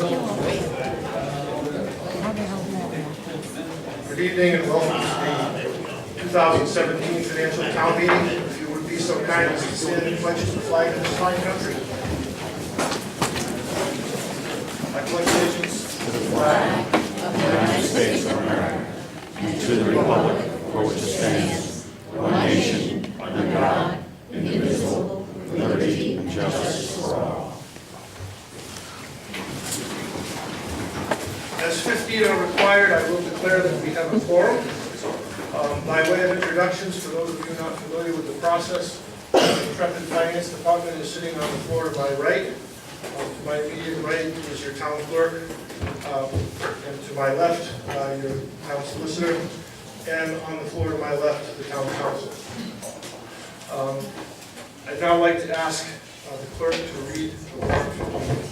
Good evening and welcome to the 2017 Financial Town Meeting. If you would be so kind as to stand and pledge the flag of this fine country. I pledge allegiance to the flag of the United States of America and to the republic for which it stands, one nation, under God, indivisible, with liberty and justice for all. As 15 are required, I will declare that we have a quorum. By way of introductions, for those of you not familiar with the process, the Intrepid Finance Department is sitting on the floor to my right. To my immediate right is your town clerk, and to my left, your town solicitor, and on the floor to my left, the town council. I'd now like to ask the clerk to read the warrant.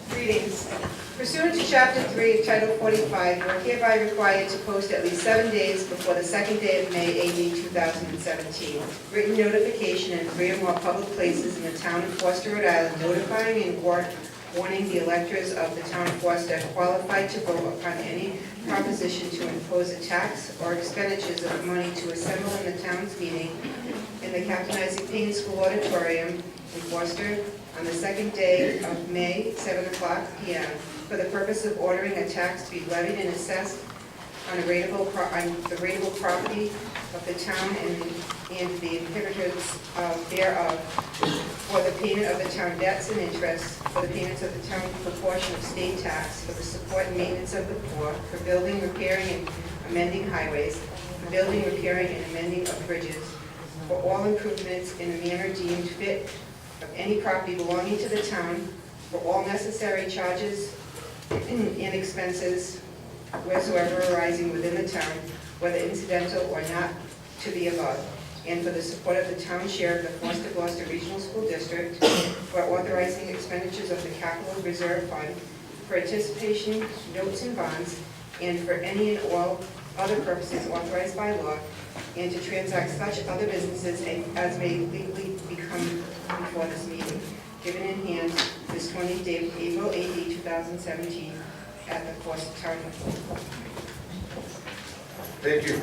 Greetings. Pursuant to Chapter 3 of Title 45, you are hereby required to post at least 7 days before the second day of May, AD 2017. Written notification in 3 or more public places in the town of Foster, Rhode Island, notifying and warning the electors of the town of Foster qualified to vote upon any proposition to impose a tax or expenditures of money to assemble in the town's meeting in the Captain Isaac Payne School Auditorium in Foster on the second day of May, 7:00 p.m., for the purpose of ordering a tax to be levied and assessed on the rateable property of the town and the inhabitants thereof, for the payment of the town debts and interests, for the payments of the town proportion of state tax, for the support and maintenance of the poor, for building, repairing, and amending highways, for building, repairing, and amending of bridges, for all improvements in a manner deemed fit of any property belonging to the town, for all necessary charges and expenses wheresoever arising within the town, whether incidental or not to the above, and for the support of the town share of the Foster Gloucester Regional School District, for authorizing expenditures of the Capital Reserve Fund, for anticipation notes and bonds, and for any and all other purposes authorized by law, and to transact such other businesses as may legally become before this meeting, given in hand this 20th day of April 8, 2017, at the Foster Town Hall. Thank you.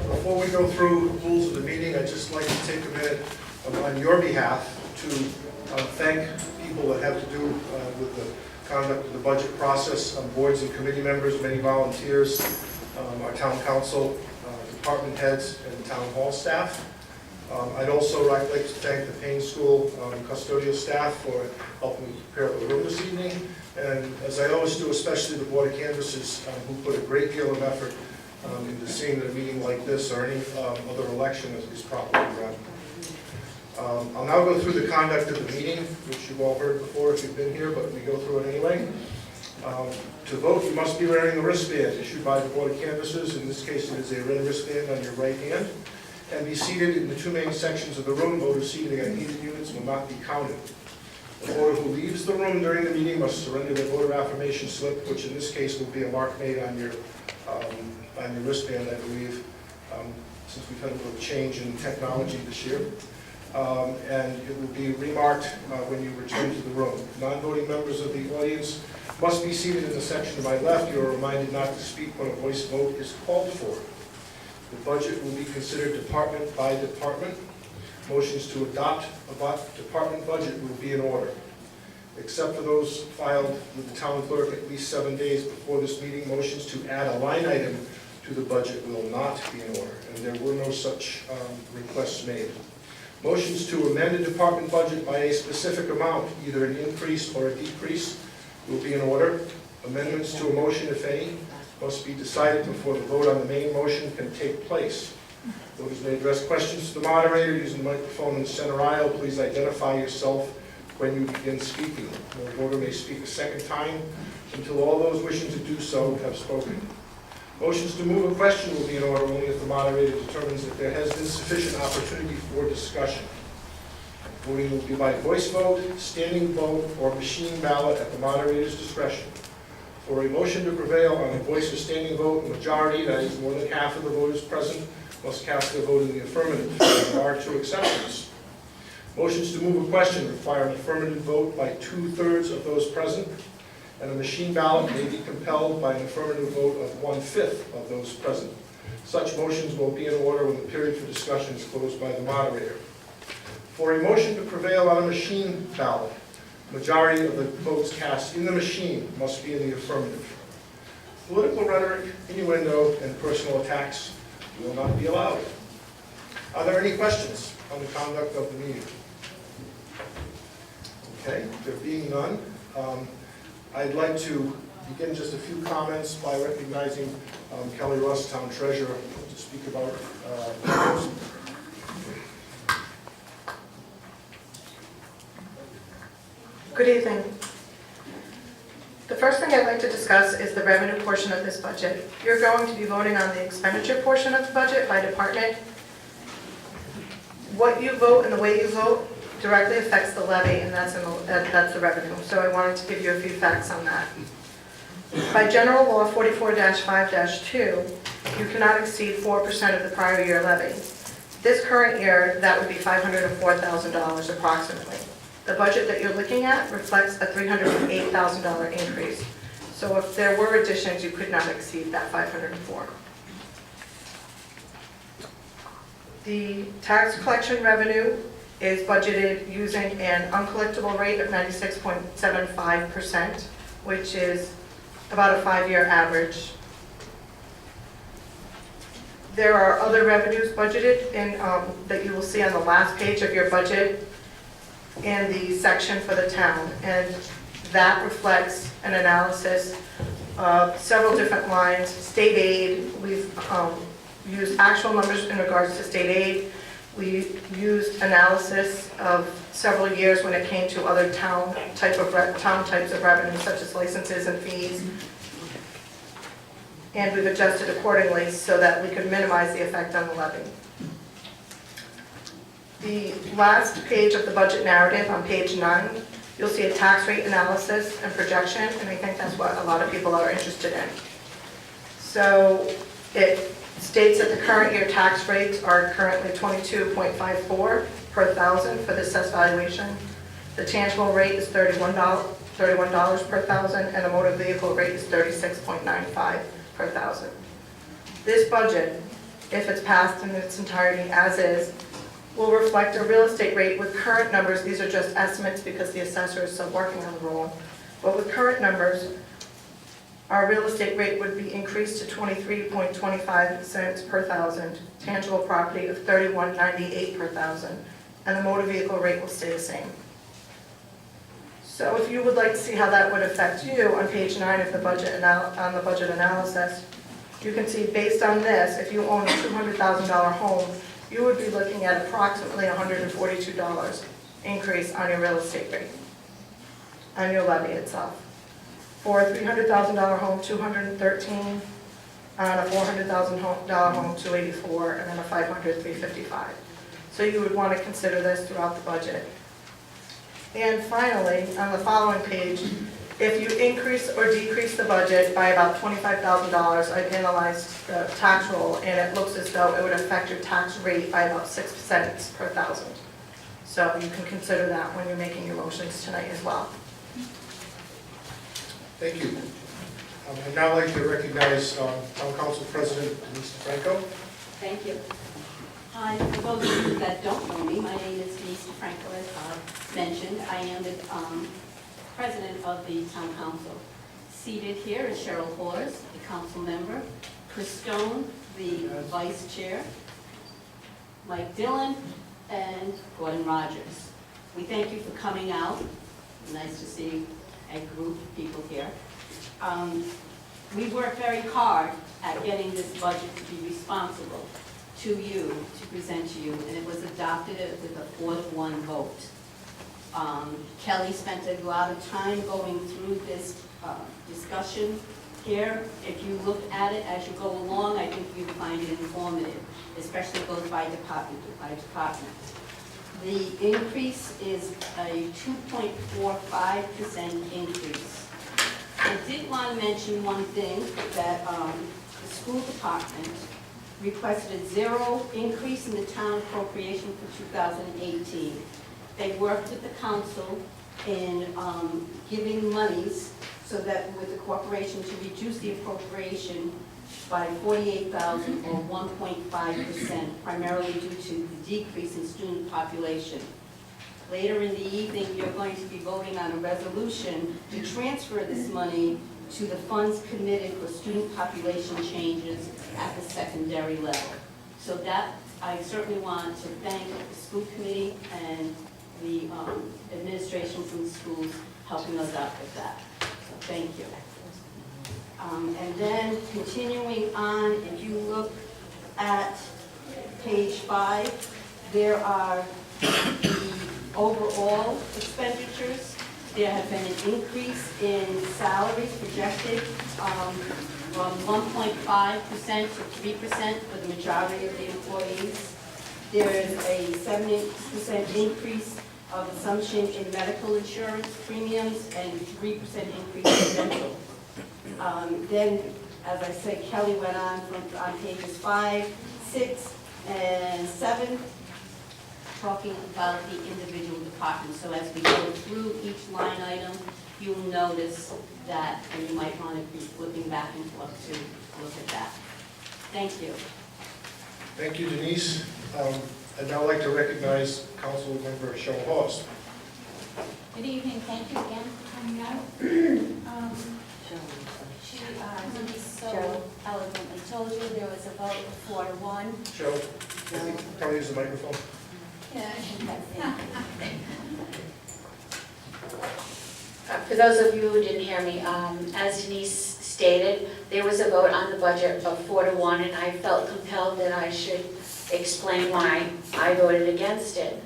Before we go through the rules of the meeting, I'd just like to take a minute on your behalf to thank people that have to do with the conduct of the budget process, boards and committee members, many volunteers, our town council, department heads, and town hall staff. I'd also like to thank the Payne School custodial staff for helping me prepare the room this evening, and as I always do, especially the Board of Canvassers, who put a great deal of effort into seeing that a meeting like this or any other election is properly run. I'll now go through the conduct of the meeting, which you've all heard before if you've been here, but we go through it anyway. To vote, you must be wearing a wristband issued by the Board of Canvassers. In this case, it is a red wristband on your right hand. And be seated in the 2 main sections of the room. Voters seated at heated units will not be counted. The voter who leaves the room during the meeting must surrender their voter affirmation slip, which in this case will be a mark made on your wristband, I believe, since we've had a little change in technology this year. And it will be remarked when you return to the room. Non-voting members of the audience must be seated in the section to my left. You are reminded not to speak when a voice vote is called for. The budget will be considered department by department. Motions to adopt a department budget will be in order. Except for those filed with the town clerk at least 7 days before this meeting, motions to add a line item to the budget will not be in order, and there were no such requests made. Motions to amend a department budget by a specific amount, either an increase or a decrease, will be in order. Amendments to a motion, if any, must be decided before the vote on the main motion can take place. Voters may address questions to the moderator using the microphone in the center aisle. Please identify yourself when you begin speaking. No voter may speak a second time until all those wishing to do so have spoken. Motions to move a question will be in order only if the moderator determines that there has been sufficient opportunity for discussion. Voting will be by voice vote, standing vote, or machine ballot at the moderator's discretion. For a motion to prevail on a voice or standing vote, a majority, that is more than half of the voters present, must cast their vote in the affirmative. There are 2 exceptions. Motions to move a question require an affirmative vote by 2/3 of those present, and a machine ballot may be compelled by an affirmative vote of 1/5 of those present. Such motions will be in order when the period for discussion is closed by the moderator. For a motion to prevail on a machine ballot, majority of the votes cast in the machine must be in the affirmative. Political rhetoric, innuendo, and personal attacks will not be allowed. Are there any questions on the conduct of the meeting? Okay, there being none, I'd like to begin just a few comments by recognizing Kelly Ross, Town Treasurer, to speak about Good evening. The first thing I'd like to discuss is the revenue portion of this budget. You're going to be voting on the expenditure portion of the budget by department. What you vote and the way you vote directly affects the levy, and that's the revenue. So I wanted to give you a few facts on that. By general law 44-5-2, you cannot exceed 4% of the prior year levy. This current year, that would be $504,000 approximately. The budget that you're looking at reflects a $308,000 increase. So if there were additions, you could not exceed that $504,000. The tax collection revenue is budgeted using an uncollectible rate of 96.75%, which is about a 5-year average. There are other revenues budgeted in, that you will see on the last page of your budget in the section for the town, and that reflects an analysis of several different lines. State aid, we've used actual numbers in regards to state aid. We used analysis of several years when it came to other town types of revenue, such as licenses and fees. And we've adjusted accordingly so that we could minimize the effect on the levy. The last page of the budget narrative, on page 9, you'll see a tax rate analysis and projection, and I think that's what a lot of people are interested in. So it states that the current year tax rates are currently 22.54 per thousand for the assessed valuation. The tangible rate is $31 per thousand, and the motor vehicle rate is 36.95 per thousand. This budget, if it's passed in its entirety as is, will reflect a real estate rate with current numbers. These are just estimates because the assessor is still working on the roll. But with current numbers, our real estate rate would be increased to 23.25 cents per thousand, tangible property of 31.98 per thousand, and the motor vehicle rate will stay the same. So if you would like to see how that would affect you, on page 9 of the budget on the budget analysis, you can see based on this, if you own a $200,000 home, you would be looking at approximately $142 increase on your real estate rate, on your levy itself. For a $300,000 home, $213, on a $400,000 home, $284, and then a $500, $355. So you would want to consider this throughout the budget. And finally, on the following page, if you increase or decrease the budget by about $25,000, I've analyzed the tax roll, and it looks as though it would affect your tax rate by about 6 cents per thousand. So you can consider that when you're making your motions tonight as well. Thank you. I'd now like to recognize Town Council President Denise DeFranco. Thank you. Hi, for those of you that don't know me, my name is Denise DeFranco, as mentioned. I am the President of the Town Council. Seated here is Cheryl Hors, the council member, Chris Stone, the Vice Chair, Mike Dillon, and Gordon Rogers. We thank you for coming out. Nice to see a group of people here. We worked very hard at getting this budget to be responsible to you, to present to you, and it was adopted with a 4-to-1 vote. Kelly spent a lot of time going through this discussion here. If you look at it as you go along, I think you'd find it informative, especially goes by department. The increase is a 2.45% increase. I did want to mention one thing, that the school department requested a 0 increase in the town appropriation for 2018. They worked with the council in giving monies so that with the corporation to reduce the appropriation by $48,000 or 1.5%, primarily due to the decrease in student population. Later in the evening, you're going to be voting on a resolution to transfer this money to the funds committed for student population changes at the secondary level. So that, I certainly want to thank the school committee and the administration from the schools helping us out with that. So thank you. And then continuing on, if you look at page 5, there are the overall expenditures. There have been an increase in salaries projected from 1.5% to 3% for the majority of the employees. There is a 70% increase of assumption in medical insurance premiums and 3% increase in dental. Then, as I said, Kelly went on on pages 5, 6, and 7, talking about the individual departments. So as we go through each line item, you'll notice that, and you might want to be flipping back and forth to look at that. Thank you. Thank you, Denise. I'd now like to recognize Councilmember Cheryl Hawes. Good evening, thank you again for coming out. Denise so eloquently told you there was a vote of 4-1. Cheryl, I think, can I use the microphone? Yeah, I think that's it. For those of you who didn't hear me, as Denise stated, there was a vote on the budget of 4-1, and I felt compelled that I should explain why I voted against it.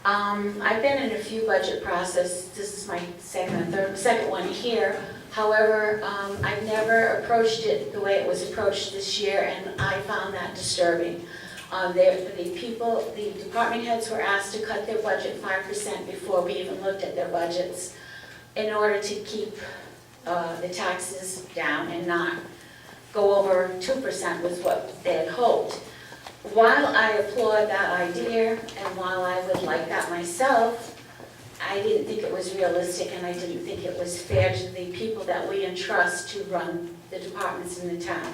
I've been in a few budget processes. This is my second one here. However, I've never approached it the way it was approached this year, and I found that disturbing. The department heads were asked to cut their budget 5% before we even looked at their budgets in order to keep the taxes down and not go over 2% was what they had hoped. While I applaud that idea, and while I would like that myself, I didn't think it was realistic, and I didn't think it was fair to the people that we entrust to run the departments in the town.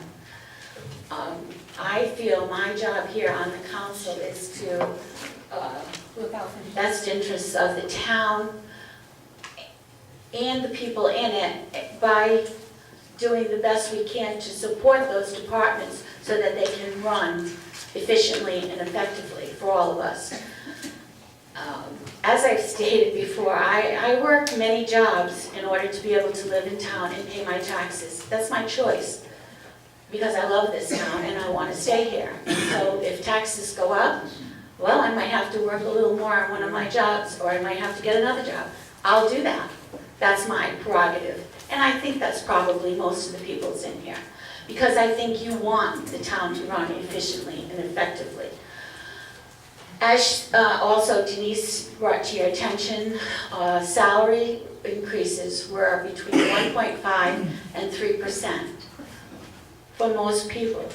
I feel my job here on the council is to Look out for the best interests of the town and the people in it by doing the best we can to support those departments so that they can run efficiently and effectively for all of us. As I've stated before, I work many jobs in order to be able to live in town and pay my taxes. That's my choice, because I love this town and I want to stay here. So if taxes go up, well, I might have to work a little more on one of my jobs, or I might have to get another job. I'll do that. That's my prerogative. And I think that's probably most of the people's in here, because I think you want the town to run efficiently and effectively. As also Denise brought to your attention, salary increases were between 1.5 and 3% for most people,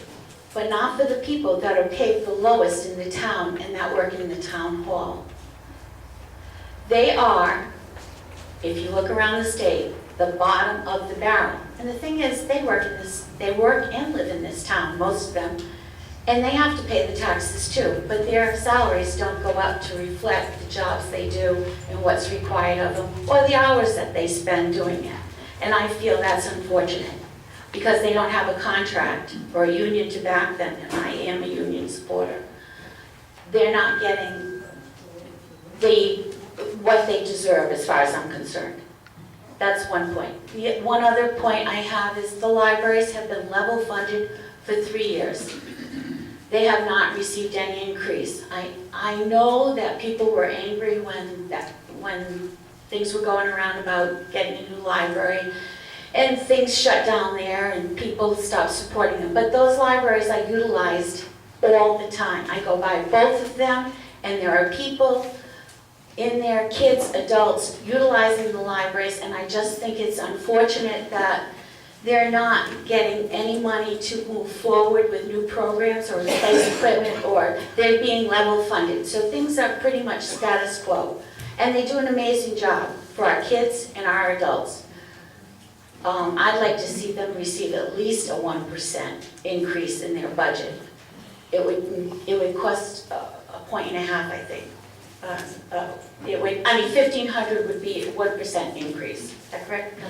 but not for the people that are paid the lowest in the town and that work in the town hall. They are, if you look around the state, the bottom of the barrel. And the thing is, they work and live in this town, most of them, and they have to pay the taxes too, but their salaries don't go up to reflect the jobs they do and what's required of them, or the hours that they spend doing it. And I feel that's unfortunate, because they don't have a contract or a union to back them, and I am a union supporter. They're not getting what they deserve as far as I'm concerned. That's one point. One other point I have is the libraries have been level funded for 3 years. They have not received any increase. I know that people were angry when things were going around about getting a new library, and things shut down there and people stopped supporting them. But those libraries are utilized all the time. I go by both of them, and there are people in there, kids, adults, utilizing the libraries, and I just think it's unfortunate that they're not getting any money to move forward with new programs or replace equipment, or they're being level funded. So things are pretty much status quo. And they do an amazing job for our kids and our adults. I'd like to see them receive at least a 1% increase in their budget. It would cost a point and a half, I think. It would, I mean, 1,500 would be a 1% increase. Is that correct? No.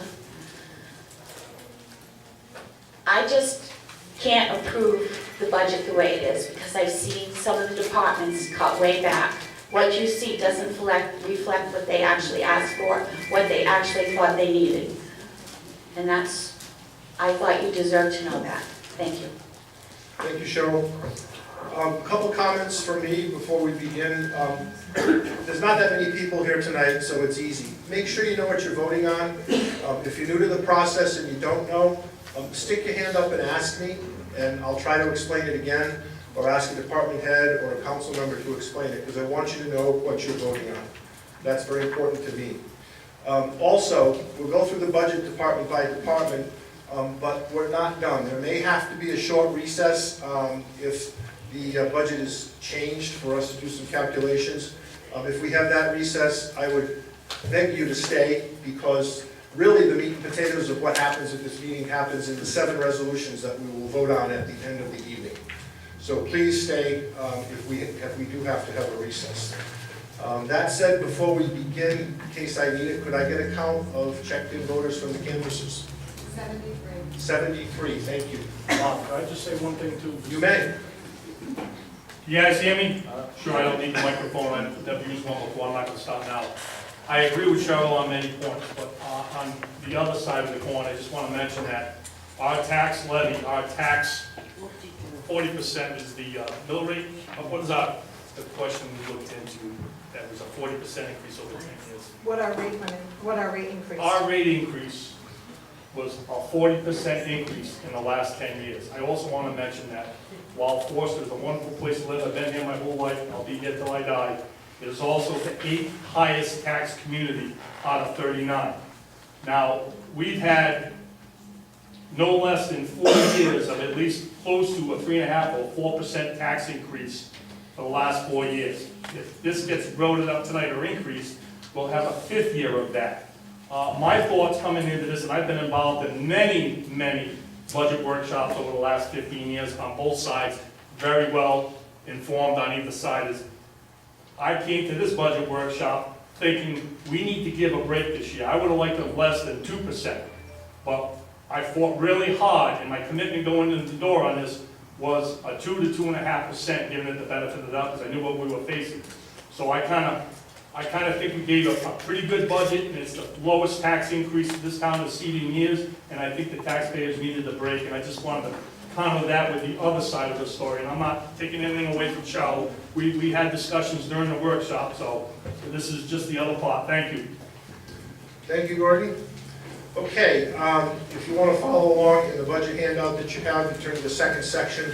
I just can't approve the budget the way it is because I've seen some of the departments cut way back. What you see doesn't reflect what they actually asked for, what they actually thought they needed. And that's, I thought you deserved to know that. Thank you. Thank you, Cheryl. A couple comments from me before we begin. There's not that many people here tonight, so it's easy. Make sure you know what you're voting on. If you're new to the process and you don't know, stick your hand up and ask me, and I'll try to explain it again, or ask a department head or a council member to explain it, because I want you to know what you're voting on. That's very important to me. Also, we'll go through the budget department by department, but we're not done. There may have to be a short recess if the budget is changed for us to do some calculations. If we have that recess, I would beg you to stay, because really the meat and potatoes of what happens at this meeting happens in the 7 resolutions that we will vote on at the end of the evening. So please stay if we do have to have a recess. That said, before we begin, in case I need it, could I get a count of checked-in voters from the canvassers? 73. 73, thank you. Bob, can I just say one thing too? You may. You guys hear me? Sure, I don't need the microphone, I've never used one before, I'm not gonna start now. I agree with Cheryl on many points, but on the other side of the coin, I just wanna mention that our tax levy, our tax, 40% is the mill rate. What is the question we looked into, that was a 40% increase over 10 years? What our rate increase? Our rate increase was a 40% increase in the last 10 years. I also want to mention that while Forster is a wonderful place to live, I've been here my whole life, I'll be here till I die, it is also the 8th highest tax community out of 39. Now, we've had no less than 4 years of at least close to a 3.5% or 4% tax increase for the last 4 years. If this gets voted up tonight or increased, we'll have a 5th year of that. My thoughts coming into this, and I've been involved in many, many budget workshops over the last 15 years on both sides, very well informed on either side, is I came to this budget workshop thinking we need to give a break this year. I would have liked it less than 2%, but I fought really hard, and my commitment going into the door on this was a 2 to 2.5%, giving it the benefit of the doubt, because I knew what we were facing. So I kind of think we gave a pretty good budget, and it's the lowest tax increase this town has seen in years, and I think the taxpayers needed a break, and I just wanted to counter that with the other side of the story, and I'm not taking anything away from Charles. We had discussions during the workshop, so this is just the other part. Thank you. Thank you, Gordy. Okay, if you want to follow along in the budget handout that you have, you turn to the second section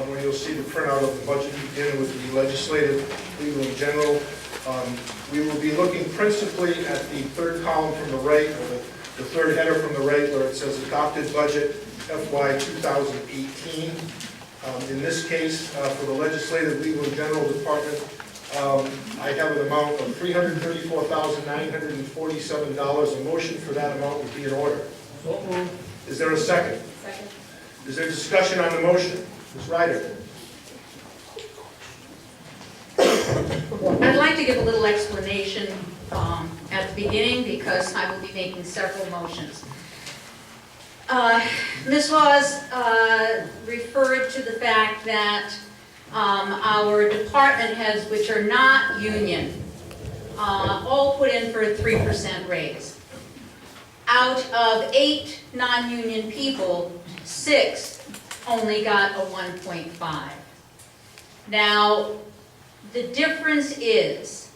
where you'll see the printout of the budget beginning with the legislative, legal, and general. We will be looking principally at the third column from the right, or the third header from the right, where it says adopted budget FY 2018. In this case, for the legislative, legal, and general department, I have an amount of $334,947. A motion for that amount would be in order. Is there a second? Second. Is there discussion on the motion? Ms. Ryder? I'd like to give a little explanation at the beginning, because I will be making several motions. Ms. Hawes referred to the fact that our department heads, which are not union, all put in for a 3% raise. Out of 8 non-union people, 6 only got a 1.5. Now, the difference is,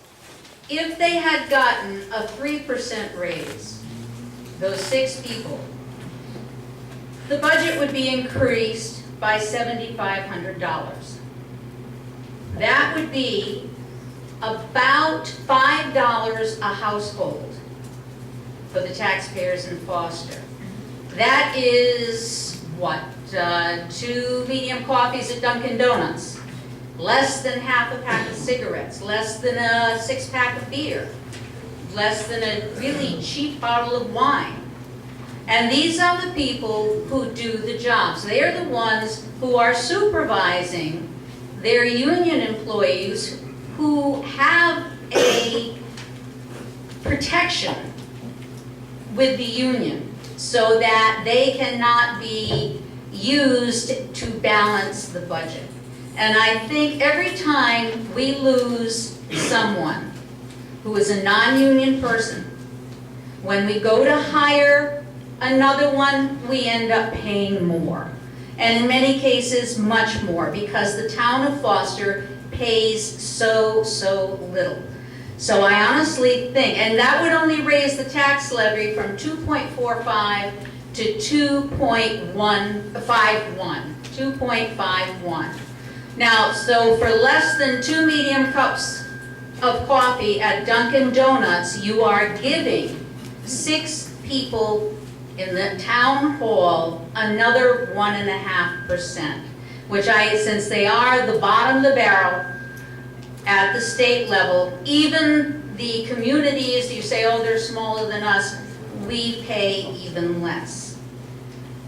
if they had gotten a 3% raise, those 6 people, the budget would be increased by $7,500. That would be about $5 a household for the taxpayers in Foster. That is, what, 2 medium coffees at Dunkin' Donuts, less than half a pack of cigarettes, less than a 6-pack of beer, less than a really cheap bottle of wine. And these are the people who do the jobs. They are the ones who are supervising their union employees who have a protection with the union so that they cannot be used to balance the budget. And I think every time we lose someone who is a non-union person, when we go to hire another one, we end up paying more. And in many cases, much more, because the town of Foster pays so little. So I honestly think, and that would only raise the tax levy from 2.45 to 2.51. Now, so for less than 2 medium cups of coffee at Dunkin' Donuts, you are giving 6 people in the town hall another 1.5%, which since they are the bottom of the barrel at the state level, even the communities, you say, oh, they're smaller than us, we pay even less.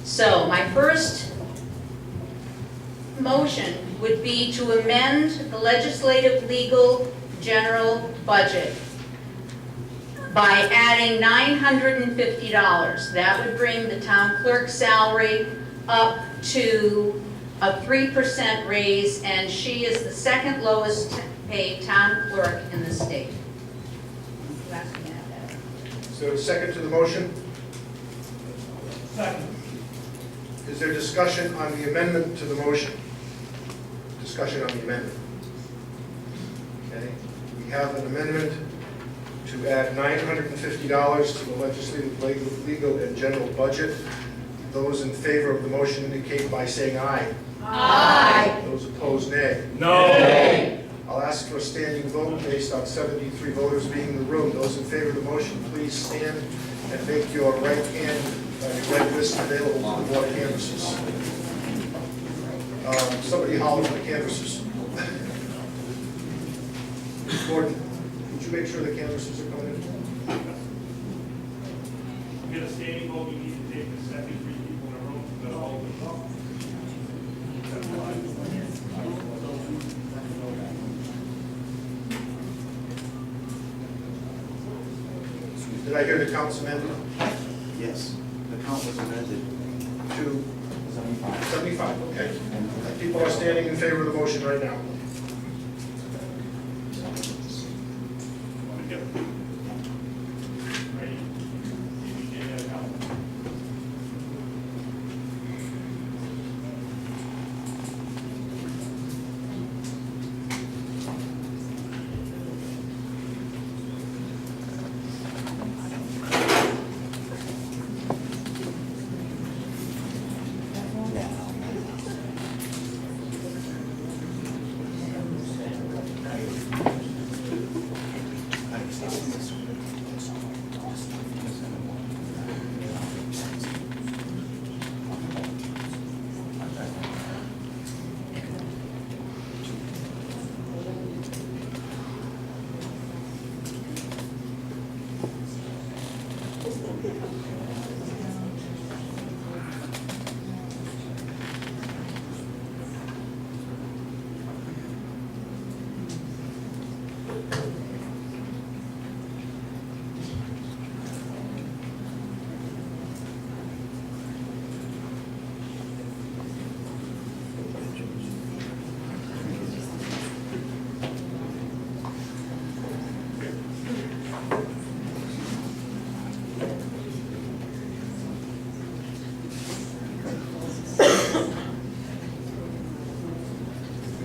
So my first motion would be to amend the legislative legal general budget by adding $950. That would bring the town clerk's salary up to a 3% raise, and she is the second lowest paid town clerk in the state. Is there a second to the motion? Second. Is there discussion on the amendment to the motion? Discussion on the amendment. Okay, we have an amendment to add $950 to the legislative, legal, and general budget. Those in favor of the motion indicate by saying aye. Aye. Those opposed, nay. No. I'll ask for a standing vote based on 73 voters being in the room. Those in favor of the motion, please stand and make your right hand, your right wrist available to the board of canvassers. Somebody holler for the canvassers. Gordon, would you make sure the canvassers are coming in? Get a standing vote, you need to take the 73 people in a room to go all the top. Did I hear the count's amended Yes, the count was amended to 75. 75? Okay. People are standing in favor of the motion right now. Ready? You can get it out.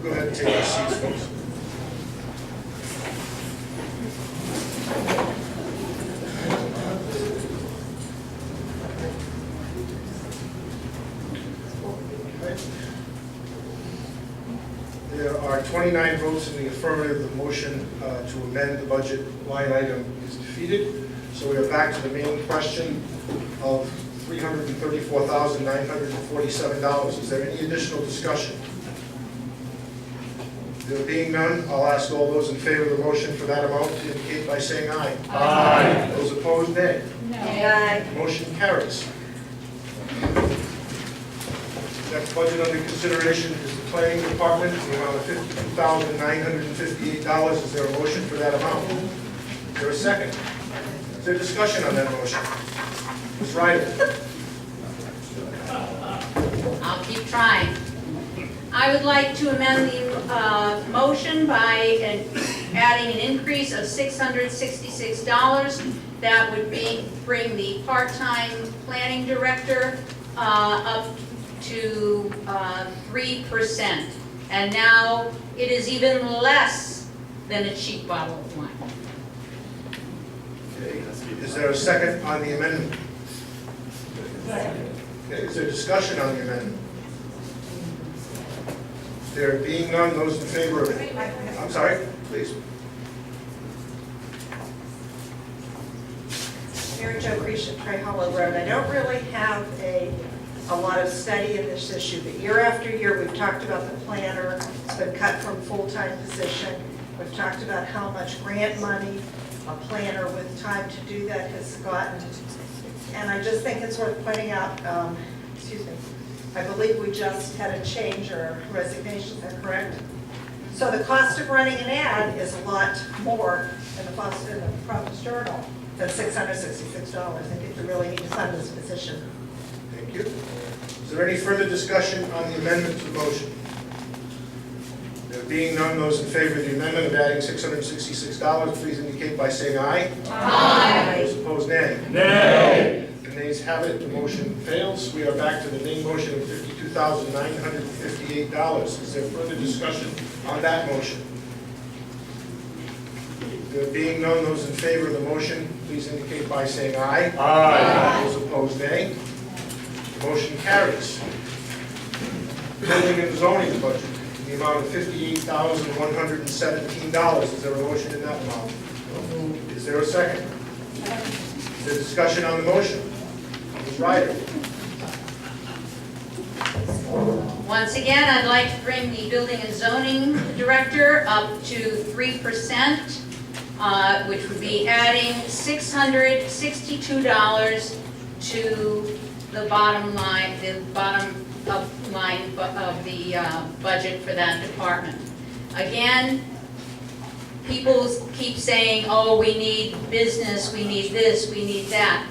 Go ahead and take your seats, folks. There are 29 votes in the affirmative. The motion to amend the budget line item is defeated. So we are back to the main question of $334,947. Is there any additional discussion? There being none, I'll ask all those in favor of the motion for that amount to indicate by saying aye. Aye. Those opposed, nay. Aye. Motion carries. Next budget under consideration is the planning department, in the amount of $52,958. Is there a motion for that amount? Is there a second? Is there discussion on that motion? Ms. Ryder? I'll keep trying. I would like to amend the motion by adding an increase of $666. That would bring the part-time planning director up to 3%. And now it is even less than a cheap bottle of wine. Okay. Is there a second on the amendment? Okay. Is there discussion on the amendment? There being none, those in favor of it? I'm sorry, please. Mary Jo Creation, Tri Hollow Road. I don't really have a lot of study in this issue, but year after year, we've talked about the planner. It's been cut from full-time position. We've talked about how much grant money a planner with time to do that has gotten. And I just think it's worth pointing out, I believe we just had a change or resignation, is that correct? So the cost of running an ad is a lot more in the Providence Journal than $666. I think you really need to fund this position. Thank you. Is there any further discussion on the amendment to the motion? There being none, those in favor of the amendment of adding $666, please indicate by saying aye. Aye. Those opposed, nay. Nay. The nays have it, the motion fails. We are back to the main motion of $52,958. Is there further discussion on that motion? There being none, those in favor of the motion, please indicate by saying aye. Aye. Those opposed, nay. The motion carries. Building and zoning budget, in the amount of $58,117. Is there a motion in that amount? Is there a second? Is there discussion on the motion? Ms. Ryder? Once again, I'd like to bring the building and zoning director up to 3%, which would be adding $662 to the bottom line, of the budget for that department. Again, people keep saying, oh, we need business, we need this, we need that.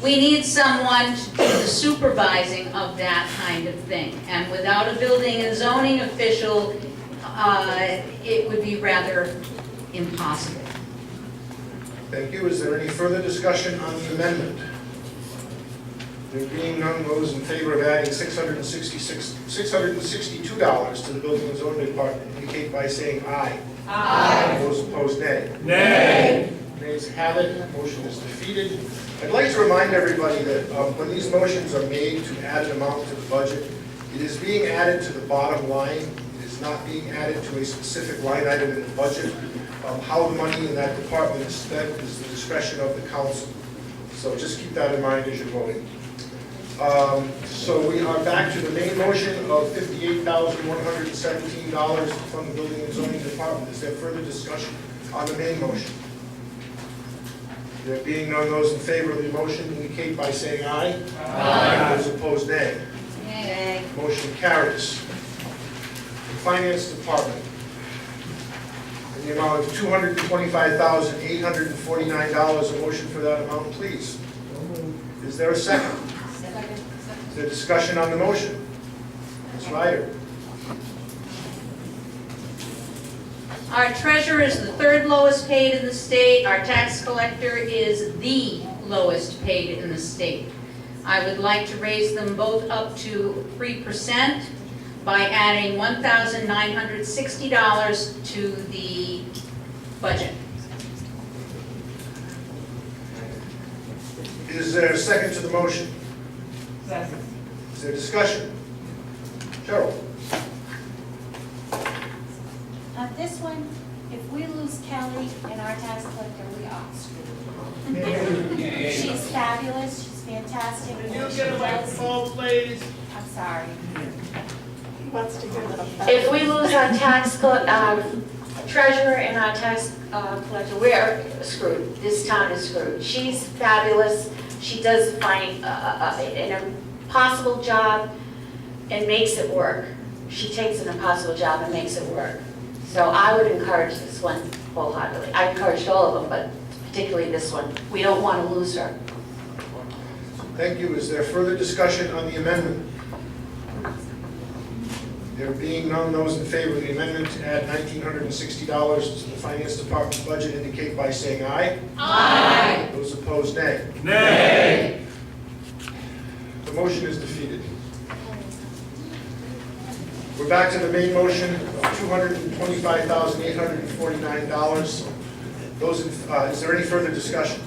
We need someone to do the supervising of that kind of thing. And without a building and zoning official, it would be rather impossible. Thank you. Is there any further discussion on the amendment? There being none, those in favor of adding $662 to the building and zoning department indicate by saying aye. Aye. Those opposed, nay. Nay. Nays have it, motion is defeated. I'd like to remind everybody that when these motions are made to add an amount to the budget, it is being added to the bottom line. It is not being added to a specific line item in the budget. How the money in that department is spent is the discretion of the council. So just keep that in mind as you're voting. So we are back to the main motion of $58,117 from the building and zoning department. Is there further discussion on the main motion? There being none, those in favor of the motion indicate by saying aye. Aye. Those opposed, nay. Nay. Motion carries. The Finance Department, in the amount of $225,849. A motion for that amount, please. Is there a second? Second. Is there discussion on the motion? Ms. Ryder? Our treasurer is the third lowest paid in the state. Our tax collector is the lowest paid in the state. I would like to raise them both up to 3% by adding $1,960 to the budget. Is there a second to the motion? Second. Is there discussion? Cheryl? This one, if we lose Kelly and our tax collector, we are screwed. She's fabulous, she's fantastic. fantastic. Can you get a microphone, please? I'm sorry. He wants to hear that. If we lose our treasurer and our tax collector, we're screwed. This town is screwed. She's fabulous. She does find an impossible job and makes it work. She takes an impossible job and makes it work. So I would encourage this one wholeheartedly. I encouraged all of them, but particularly this one. We don't want to lose her. Thank you. Is there further discussion on the amendment? There being none, those in favor of the amendment to add $1,960 to the Finance Department's budget indicate by saying aye. Aye. Those opposed, nay. Nay. The motion is defeated. We're back to the main motion of $225,849. Is there any further discussion?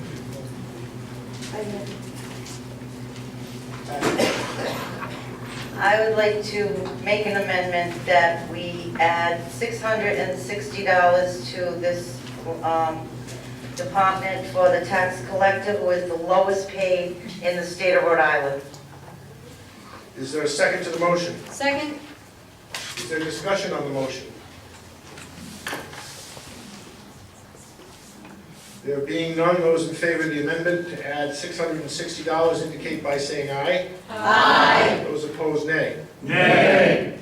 I would like to make an amendment that we add $660 to this department for the tax collector, who is the lowest paid in the state of Rhode Island. Is there a second to the motion? Second? Is there discussion on the motion? There being none, those in favor of the amendment to add $660 indicate by saying aye. Aye. Those opposed, nay. Nay.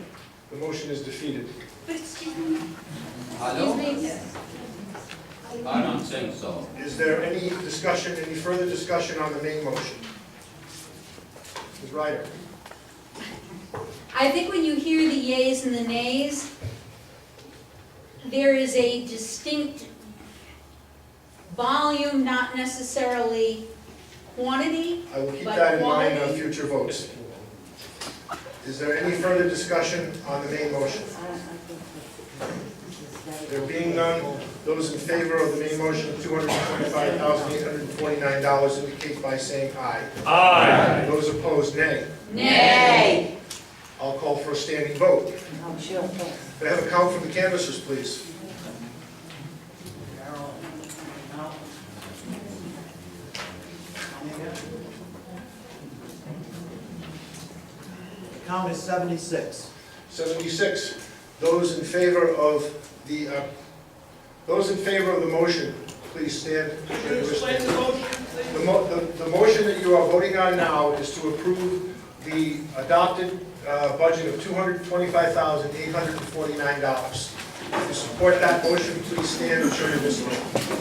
The motion is defeated. I don't think so. Is there any discussion, any further discussion on the main motion? Ms. Ryder? I think when you hear the yeas and the nays, there is a distinct volume, not necessarily quantity. I will keep But that in mind on quality- future votes. Is there any further discussion on the main motion? There being none, those in favor of the main motion of $225,849 indicate by saying aye. Aye. Those opposed, nay. Nay. I'll call for a standing vote. Could I have a count from the canvassers, please? The count is 76. 76. Those in favor of the motion, please stand. Can you explain the motion, please? The motion that you are voting on now is to approve the adopted budget of $225,849. If you support that motion, please stand and show your disapproval.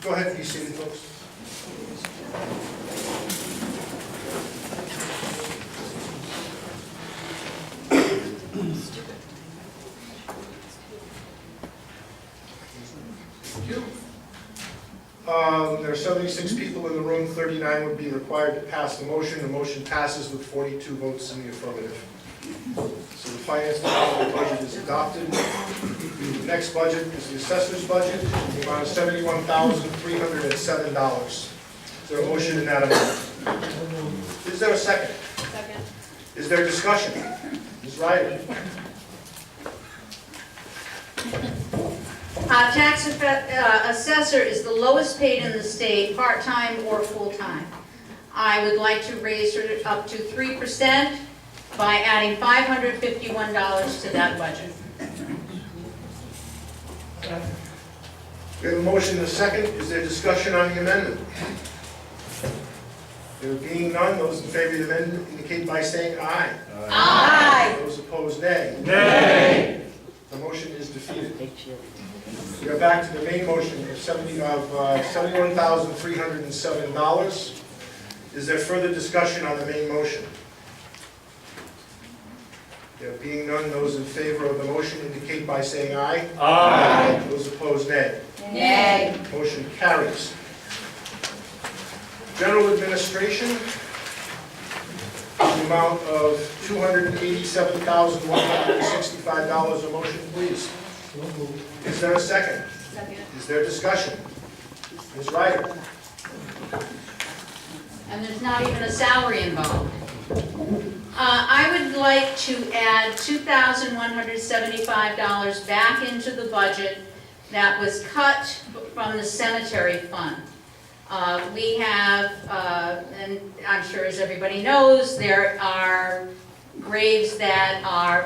Go ahead and be seated, folks. There are 76 people in the room, 39 would be required to pass the motion. The motion passes with 42 votes in the affirmative. So the Finance Department budget is adopted. The next budget is the assessor's budget, in the amount of $71,307. Is there a motion in that amount? Is there a second? Second. Is there discussion? Ms. Ryder? Tax assessor is the lowest paid in the state, part-time or full-time. I would like to raise her up to 3% by adding $551 to that budget. We have a motion and a second. Is there discussion on the amendment? There being none, those in favor of the amendment indicate by saying aye. Aye. Those opposed, nay. Nay. The motion is defeated. We are back to the main motion of $71,307. Is there further discussion on the main motion? There being none, those in favor of the motion indicate by saying aye. Aye. Those opposed, nay. Nay. Motion carries. General administration, the amount of $287,165. A motion, please. Is there a second? Second. Is there discussion? Ms. Ryder? And there's not even a salary involved. I would like to add $2,175 back into the budget that was cut from the cemetery fund. We have, and I'm sure as everybody knows, there are graves that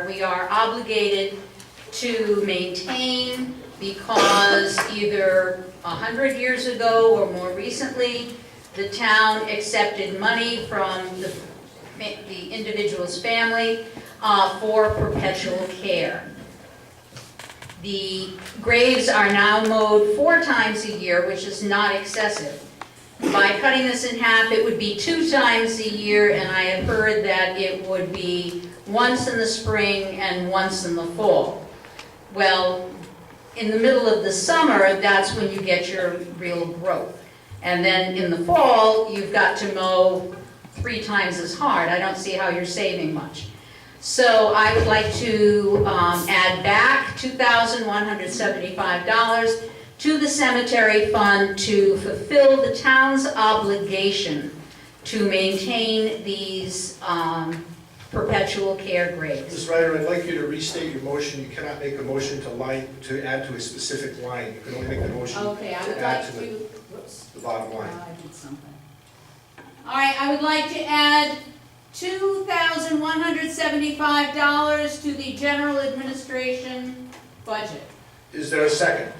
we are obligated to maintain because either 100 years ago or more recently, the town accepted money from the individual's family for perpetual care. The graves are now mowed 4 times a year, which is not excessive. By cutting this in half, it would be 2 times a year, and I have heard that it would be once in the spring and once in the fall. Well, in the middle of the summer, that's when you get your real growth. And then in the fall, you've got to mow 3 times as hard. I don't see how you're saving much. So I would like to add back $2,175 to the cemetery fund to fulfill the town's obligation to maintain these perpetual care graves. Ms. Ryder, I'd like you to restate your motion. You cannot make a motion to add to a specific line. You can only make the motion Okay, I would to add like to to, the bottom line. I did something. All right, I would like to add $2,175 to the general administration budget. Is there a second?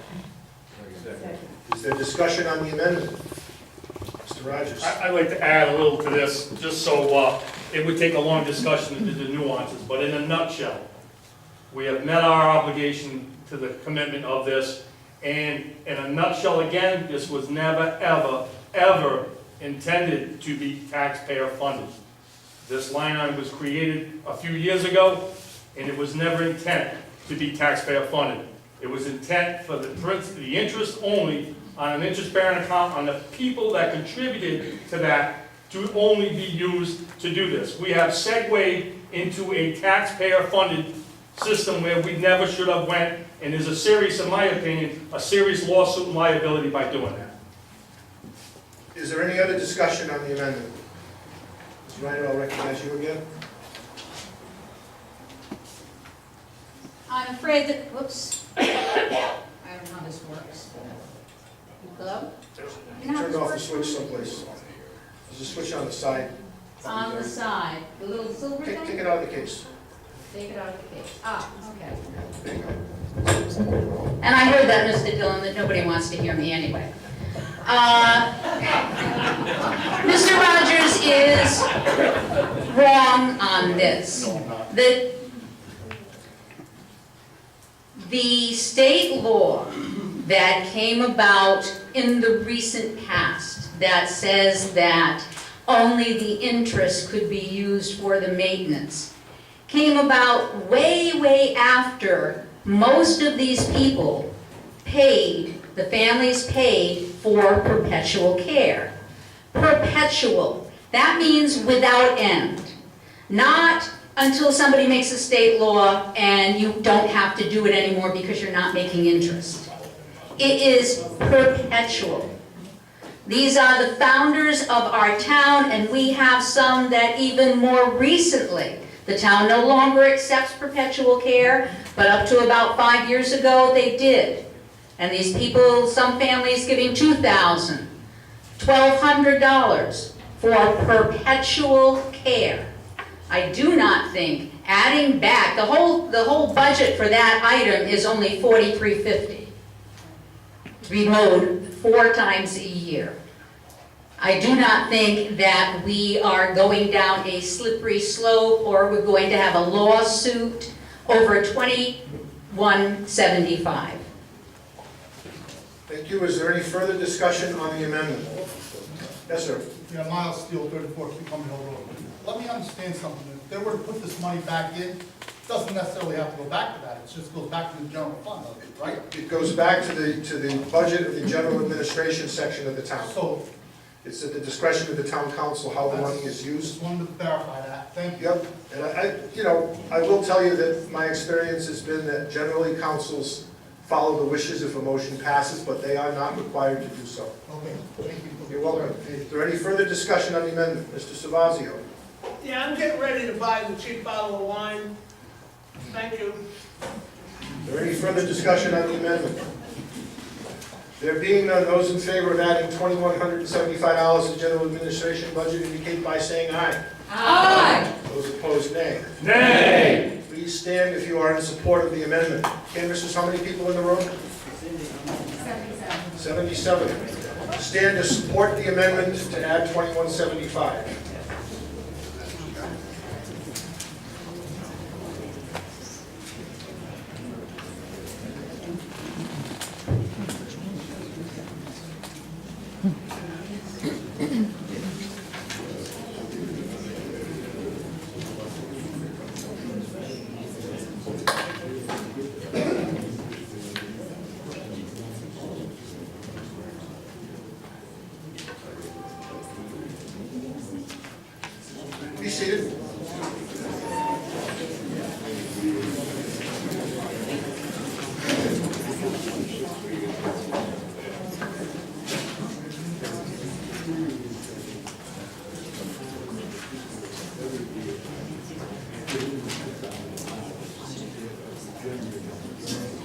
Is there discussion on the amendment? Mr. Rogers? I'd like to add a little to this, just so it would take a long discussion into the nuances, but in a nutshell, we have met our obligation to the commitment of this, and in a nutshell again, this was never, ever, ever intended to be taxpayer funded. This line item was created a few years ago, and it was never intended to be taxpayer funded. It was intent for the interest only on an interest-bearing account on the people that contributed to that to only be used to do this. We have segued into a taxpayer-funded system where we never should have went, and there's a serious, in my opinion, a serious lawsuit and liability by doing that. Is there any other discussion on the amendment? Ms. Ryder, I'll recognize you again. I'm afraid that, whoops, I don't know how this works. Hello? You know how Turn this off the works? switch someplace. There's a switch on the side. It's on the side, the little silver Take thing? it out of the case. Take it out of the case. Okay. There you go. And I heard that, Mr. Dillon, that nobody wants to hear me anyway. Mr. Rogers is wrong on this. The state law that came about in the recent past that says that only the interest could be used for the maintenance came about way, way after most of these people paid, the families paid for perpetual care. Perpetual. That means without end. Not until somebody makes a state law and you don't have to do it anymore because you're not making interest. It is perpetual. These are the founders of our town, and we have some that even more recently. The town no longer accepts perpetual care, but up to about 5 years ago they did. And these people, some families giving $2,000, $1,200 for perpetual care. I do not think adding back, the whole budget for that item is only $4,350. To be mowed 4 times a year. I do not think that we are going down a slippery slope or we're going to have a lawsuit over 2175. Thank you. Is there any further discussion on the amendment? Yes, sir. Yeah, Miles Steele, 34 Cucumber Hill Road. Let me understand something. If they were to put this money back in, it doesn't necessarily have to go back to that. It just goes back to the general fund, right? It goes back to the budget of the general administration section of the town. So, It's at the discretion of the town council how the money is used. just wanted to verify that. Thank you. Yep, and I will tell you that my experience has been that generally councils follow the wishes if a motion passes, but they are not required to do so. Okay, thank you. You're welcome. Is there any further discussion on the amendment? Mr. Savazio? Yeah, I'm getting ready to buy the cheap bottle of wine. Thank you. Is there any further discussion on the amendment? There being none, those in favor of adding $2,175 to the general administration budget indicate by saying aye. Aye. Those opposed, nay. Nay! Please stand if you are in support of the amendment. Canvassers, how many people in the room? 77. Stand to support the amendment to add 2175. Be seated.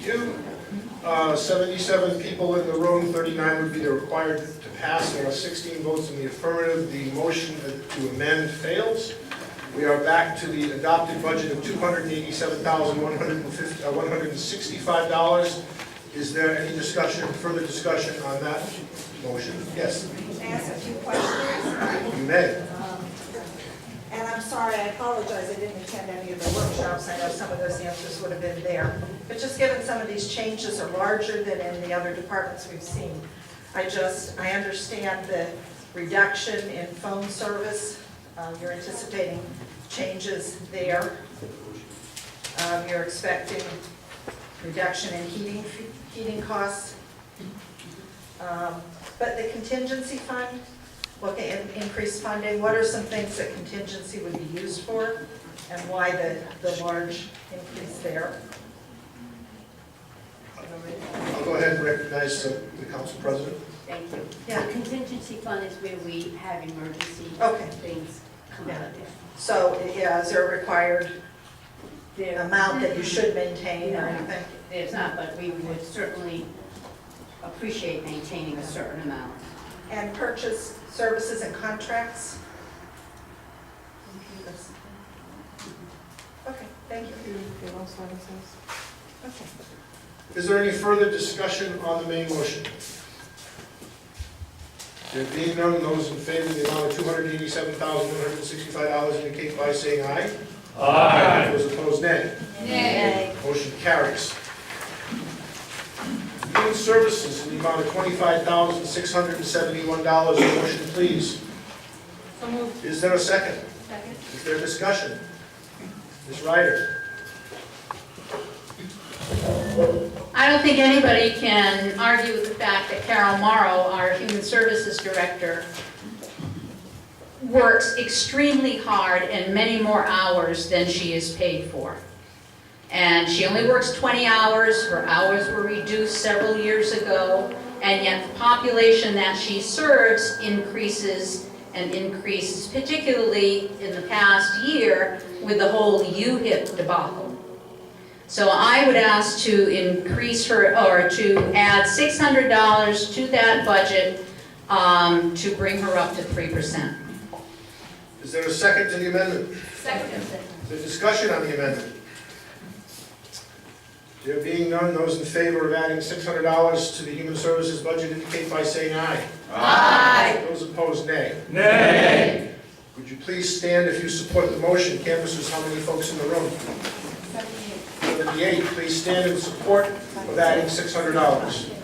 You, 77 people in the room, 39 would be the required to pass. There are 16 votes in the affirmative. The motion to amend fails. We are back to the adopted budget of $287,165. Is there any discussion, further discussion on that motion? Yes, May I ask a few questions? you may. And I'm sorry, I apologize, I didn't attend any of the workshops. I know some of those answers would have been there. But just given some of these changes are larger than in the other departments we've seen, I understand the reduction in phone service. You're anticipating changes there. You're expecting reduction in heating costs. But the contingency fund, looking at increased funding, what are some things that contingency would be used for, and why the large increase there? I'll go ahead and recognize the council president. Thank you. Yeah. The contingency fund is where we have emergency Okay. things come out of there. So, yeah, is there a required There- amount that you should maintain or No, anything? There's not, but we would certainly appreciate maintaining a certain amount. And purchase services and contracts? Okay, thank you. Okay. Is there any further discussion on the main motion? There being none, those in favor of the amount of $287,165 indicate by saying aye. Aye. Those opposed, nay. Nay. Motion carries. Human Services in the amount of $25,671. Motion, please. So moved. Is there a second? Second. Is there discussion? Ms. Ryder? I don't think anybody can argue with the fact that Carol Morrow, our Human Services Director, works extremely hard and many more hours than she is paid for. And she only works 20 hours, her hours were reduced several years ago, and yet the population that she serves increases and increases, particularly in the past year with the whole UHIP debacle. So I would ask to increase her, or to add $600 to that budget to bring her up to 3%. Is there a second to the amendment? Second. Is there discussion on the amendment? There being none, those in favor of adding $600 to the Human Services budget indicate by saying aye. Aye. Those opposed, nay. Nay. Would you please stand if you support the motion? Canvassers, how many folks in the room? 78. Please stand in support of adding $600.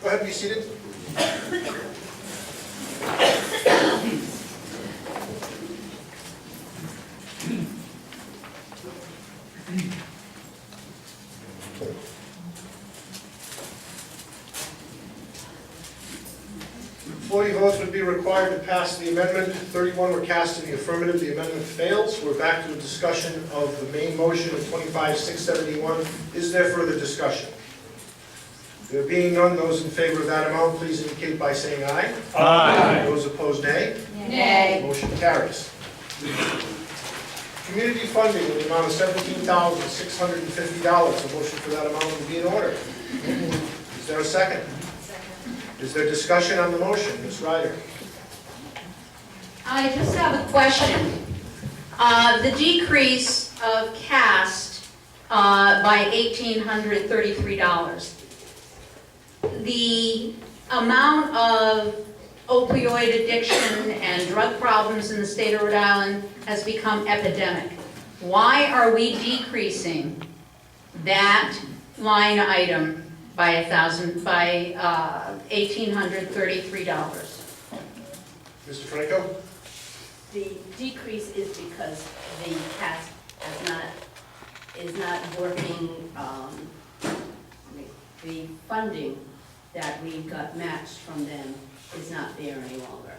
Go ahead, be seated. Forty votes would be required to pass the amendment. 31 were cast in the affirmative. The amendment fails. We're back to a discussion of the main motion of 25,671. Is there further discussion? There being none, those in favor of that amount, please indicate by saying aye. Aye. Those opposed, nay. Nay. Motion carries. Community funding in the amount of $17,650. A motion for that amount would be in order. Is there a second? Is there discussion on the motion? Ms. Ryder? I just have a question. The decrease of CAST by $1,833. The amount of opioid addiction and drug problems in the state of Rhode Island has become epidemic. Why are we decreasing that line item by $1,833? Mr. Franco? The decrease is because the CAS is not working, the funding that we got matched from them is not there any longer.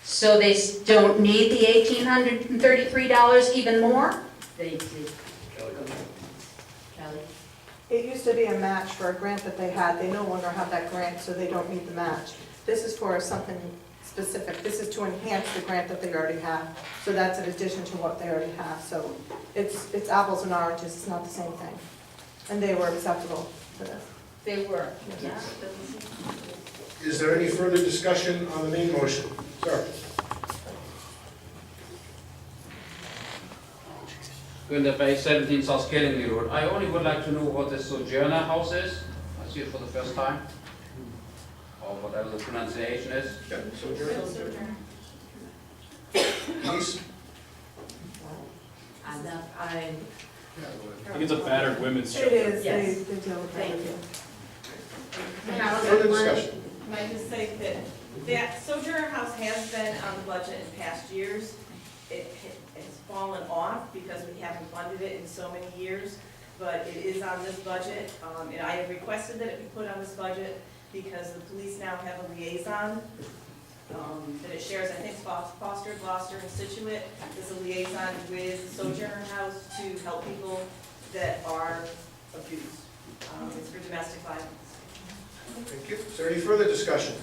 So they don't need the $1,833 even more? They did. Kelly? It used to be a match for a grant that they had. They no longer have that grant, so they don't need the match. This is for something specific. This is to enhance the grant that they already have. So that's in addition to what they already have. So it's apples and oranges. It's not the same thing. And they were acceptable for this. They were, yeah. Is there any further discussion on the main motion? Sir? Günther Bay, 17 South Kennedy Road. I only would like to know what the Sojourner House is. I see it for the first time. Or whatever the pronunciation is. Yeah, Sojourner. Please? I think it's a battered women's shelter. It is. Yes. They deal with that. Thank you. Further discussion? Might just say that that Sojourner House has been on the budget in past years. It has fallen off because we haven't funded it in so many years, but it is on this budget. And I have requested that it be put on this budget because the police now have a liaison that it shares, I think Foster, Gloucester, and Situate is a liaison with Sojourner House to help people that are abused. It's for domestic violence. Thank you. Is there any further discussion?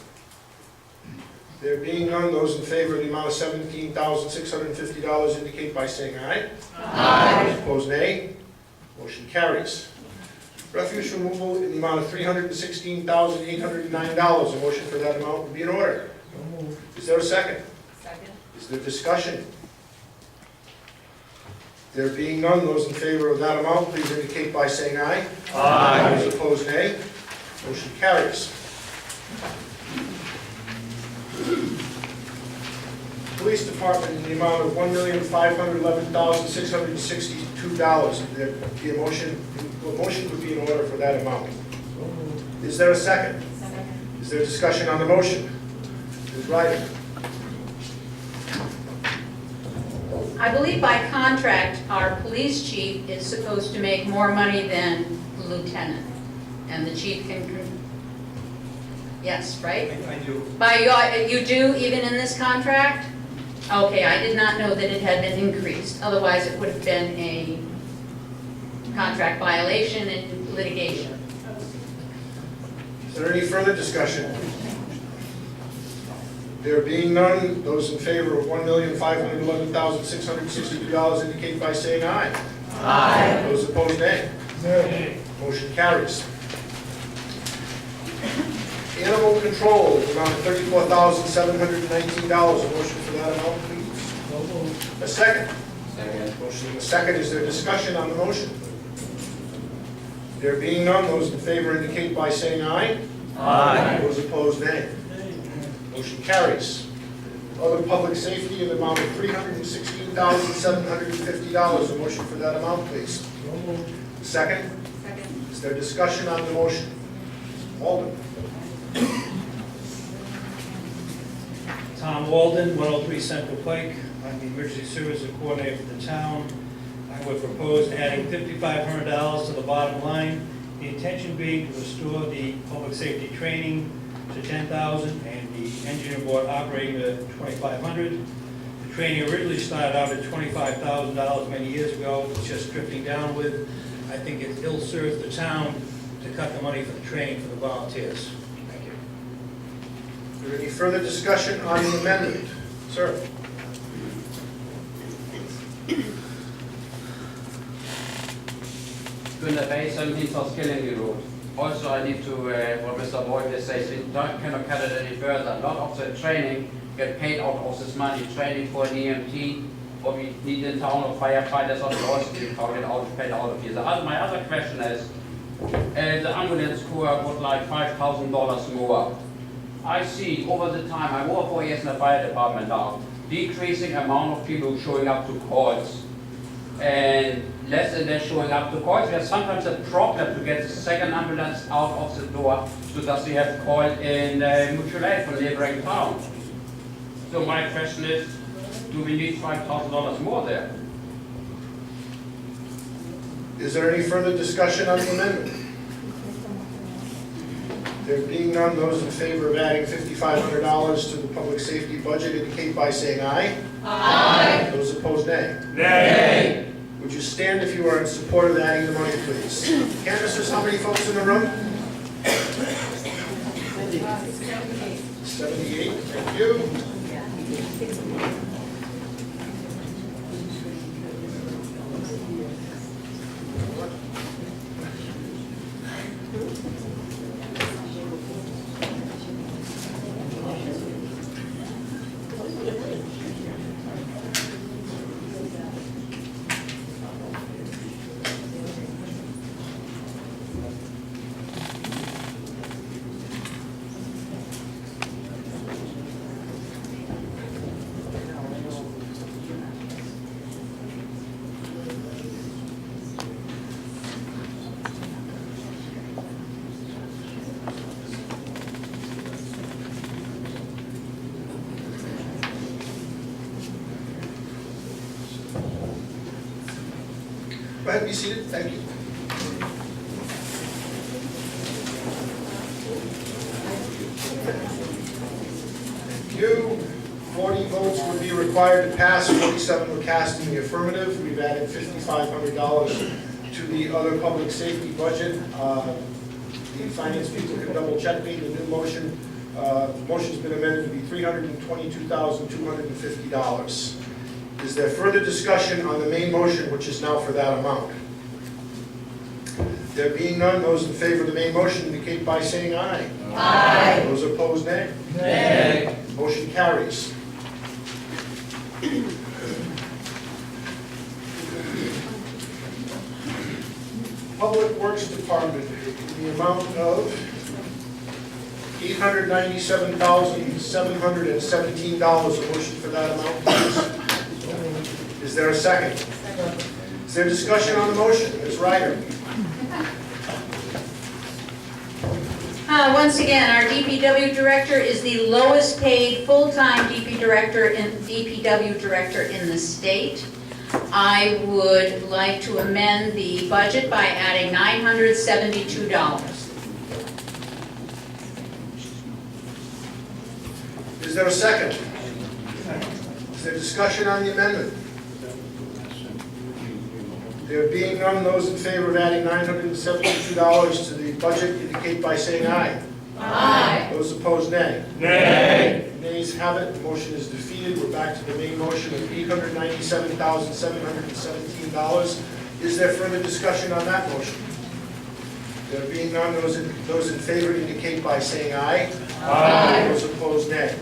There being none, those in favor of the amount of $17,650 indicate by saying aye. Aye. Those opposed, nay. Motion carries. Refuse removal in the amount of $316,809. A motion for that amount would be in order. Is there a second? Second. Is there discussion? There being none, those in favor of that amount, please indicate by saying aye. Aye. Those opposed, nay. Motion carries. Police Department in the amount of $1,511,662. There be a motion would be in order for that amount. Is there a second? Second. Is there discussion on the motion? Ms. Ryder? I believe by contract, our police chief is supposed to make more money than the lieutenant. And the chief can, yes, right? I do. You do even in this contract? Okay, I did not know that it had been increased. Otherwise, it would have been a contract violation and litigation. there any further discussion? There being none, those in favor of $1,511,662 indicate by saying aye. Aye. Those opposed, nay. Nay. Motion carries. Animal control, the amount of $34,719. A motion for that amount, please. A second. Second. Motion and a second. Is there discussion on the motion? There being none, those in favor indicate by saying aye. Aye. Those opposed, nay. Motion carries. Other public safety in the amount of $316,750. A motion for that amount, please. Second. Second. Is there discussion on the motion? Alden. Tom Walden, 103 Central Pike. I'm the emergency services coordinator for the town. I would propose adding $5,500 to the bottom line. The intention being to restore the public safety training to $10,000 and the engineering board operating to $2,500. The training originally started out at $25,000 many years ago. It's just drifting downward. I think it ill serves the town to cut the money for the training for the volunteers. Thank you. Is there any further discussion on the amendment? Sir? Gunnar Bay, 17 South Killingly Road. Also, I need to, what Mr. Boyd says, we cannot cut it any further. A lot of the training get paid out of this money. Training for an EMT, what we need in town of firefighters, or also being paid out of here. My other question is, the ambulance corps would like $5,000 more. I see over the time, I worked 4 years in the fire department now, decreasing amount of people showing up to calls and less and less showing up to calls. There's sometimes a problem to get the second ambulance out of the door so that we have called in mutual aid for neighboring town. So my question is, do we need $5,000 more there? Is there any further discussion on the amendment? There being none, those in favor of adding $5,500 to the public safety budget indicate by saying aye. Aye. Those opposed, nay. Nay. Would you stand if you are in support of adding the money, please? Canvassers, how many folks in the room? 78, thank you. Go ahead, be seated. Thank you. Thank you. 40 votes would be required to pass, 47 were cast in the affirmative. We've added $5,500 to the other public safety budget. The finance people can double check me. The new motion, the motion's been amended to be $322,250. Is there further discussion on the main motion, which is now for that amount? There being none, those in favor of the main motion indicate by saying aye. Aye. Those opposed, nay. Nay. Motion carries. Public Works Department, in the amount of $897,717. A motion for that amount, please. Is there a second? Is there discussion on the motion? Ms. Ryder? Once again, our DPW director is the lowest paid full-time DPW director in the state. I would like to amend the budget by adding $972. Is there a second? Is there discussion on the amendment? There being none, those in favor of adding $972 to the budget indicate by saying aye. Aye. Those opposed, nay. Nay. Nays have it, the motion is defeated. We're back to the main motion of $897,717. Is there further discussion on that motion? There being none, those in favor indicate by saying aye. Aye. Those opposed, nay.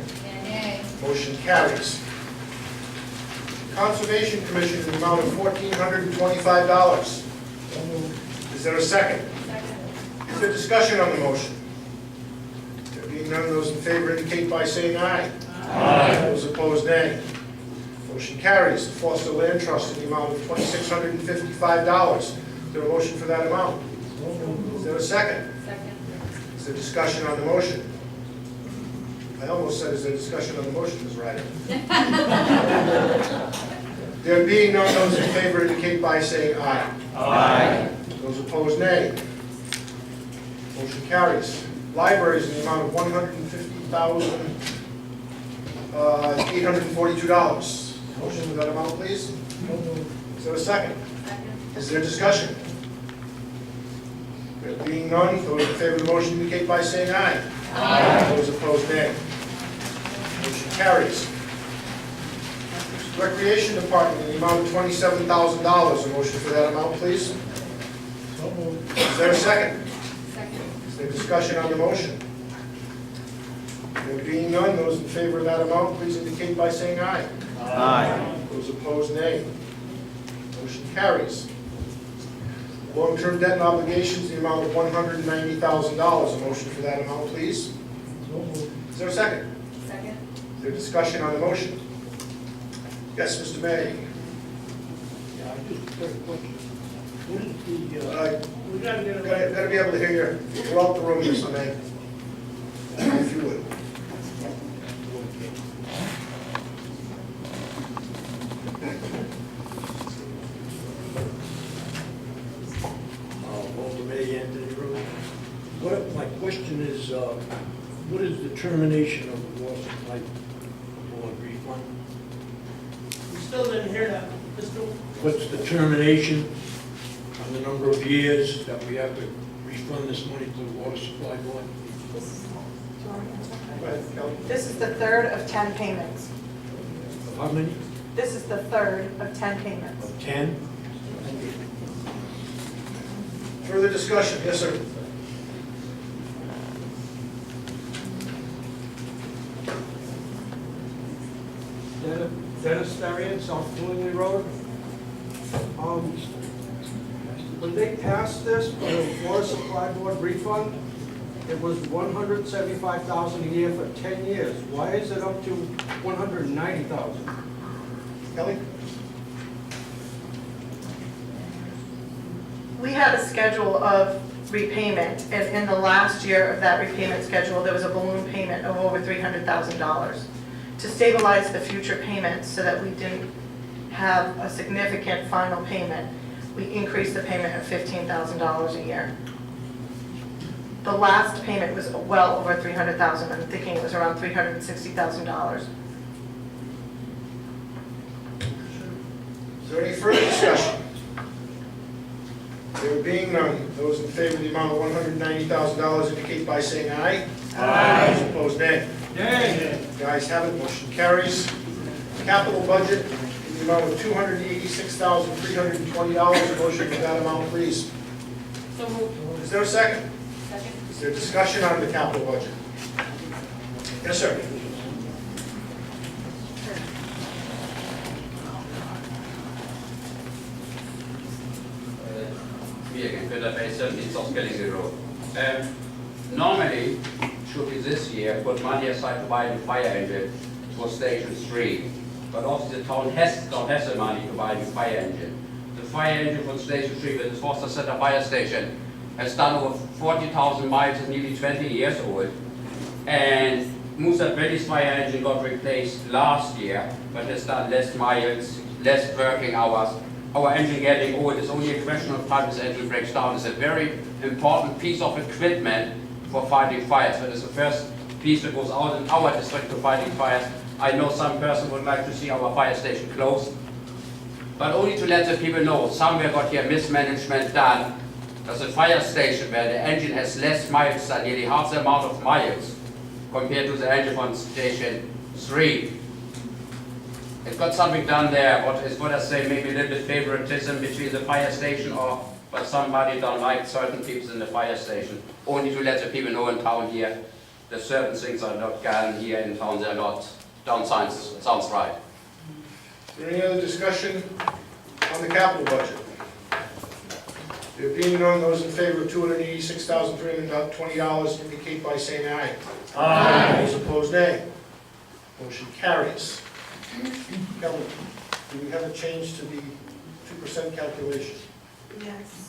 Motion carries. Conservation Commission in the amount of $1,425. Is there a second? Second. Is there discussion on the motion? There being none, those in favor indicate by saying aye. Aye. Those opposed, nay. Motion carries. The Foster Land Trust in the amount of $2,655. Is there a motion for that amount? Is there a second? Second. Is there discussion on the motion? I almost said, is there discussion on the motion, Ms. Ryder? There being none, those in favor indicate by saying aye. Aye. Those opposed, nay. Motion carries. Libraries in the amount of $150,842. Motion for that amount, please. Is there a second? Second. Is there discussion? There being none, those in favor of the motion indicate by saying aye. Aye. Those opposed, nay. Motion carries. Recreation Department in the amount of $27,000. A motion for that amount, please. Is there a second? Second. Is there discussion on the motion? There being none, those in favor of that amount, please indicate by saying aye. Aye. Those opposed, nay. Motion carries. Long-term debt and obligations, the amount of $190,000. A motion for that amount, please. Is there a second? Second. Is there discussion on the motion? Yes, Mr. May. Yeah, I just got a question. What is the, we gotta get it Gotta be able to hear you throughout the room, Mr. May. If you would. Walter May, Anthony Road. My question is, what is the termination of the water supply board refund? We still didn't hear that, Mr. What's the termination on the number of years that we have to refund this money to the water supply board? Go ahead, Kelly. This is the third of 10 payments. How many? This is the third of 10 payments. Of 10? Further discussion? Yes, sir. Dennis Therian, South Foolingley Road. When they passed this for the water supply board refund, it was $175,000 a year for 10 years. Why is it up to $190,000? Kelly? We had a schedule of repayment, and in the last year of that repayment schedule, there was a balloon payment of over $300,000. To stabilize the future payments so that we didn't have a significant final payment, we increased the payment of $15,000 a year. The last payment was well over $300,000. I'm thinking it was around $360,000. Is there any further discussion? There being none, those in favor of the amount of $190,000 indicate by saying aye. Aye. Those opposed, nay. Nay. The ayes have it, motion carries. Capital budget in the amount of $286,320. A motion for that amount, please. So moved. Is there a second? Second. Is there discussion on the capital budget? Yes, sir. Me again, Peter Bay, 17 South Skellingly Road. Normally, should be this year, put money aside to buy the fire engine for Station 3. But obviously the town has the money to buy the fire engine. The fire engine for Station 3 with the Foster Center Fire Station has done over 40,000 miles, is nearly 20 years old. And Musa Valley's fire engine got replaced last year, but has done less miles, less working hours. Our engine getting old is only a question of time this engine breaks down. It's a very important piece of equipment for fighting fires. But it's the first piece that goes out in our district to fighting fires. I know some person would like to see our fire station closed. But only to let the people know, somewhere got here mismanagement done. There's a fire station where the engine has less miles than nearly half the amount of miles compared to the engine on station 3. It got something done there, what I say, maybe a little bit favoritism between the fire station, or but somebody don't like certain people in the fire station. Only to let the people know in town here that certain things are not done here in town, they're not done, sounds right. Is there any other discussion on the capital budget? There being none, those in favor of $286,320 indicate by saying aye. Aye. Those opposed, nay. Motion carries. Kelly, do we have a change to the 2% calculation? Yes.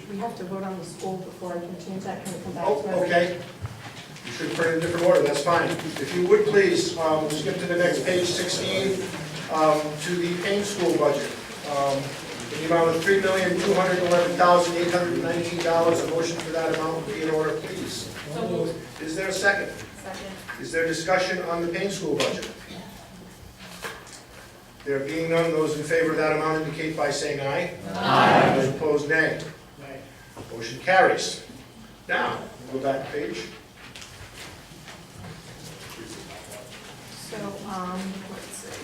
We have to vote on the school before I can change that. Can we come back to that? Okay. You should put it in a different order, that's fine. If you would please, we'll skip to the next page, 16, to the Payne School budget. In the amount of $3,211,819. A motion for that amount would be in order, please. So moved. Is there a second? Second. Is there discussion on the Payne School budget? There being none, those in favor of that amount indicate by saying aye. Aye. Those opposed, nay. Motion carries. Now, we'll go back a page. So, let's see.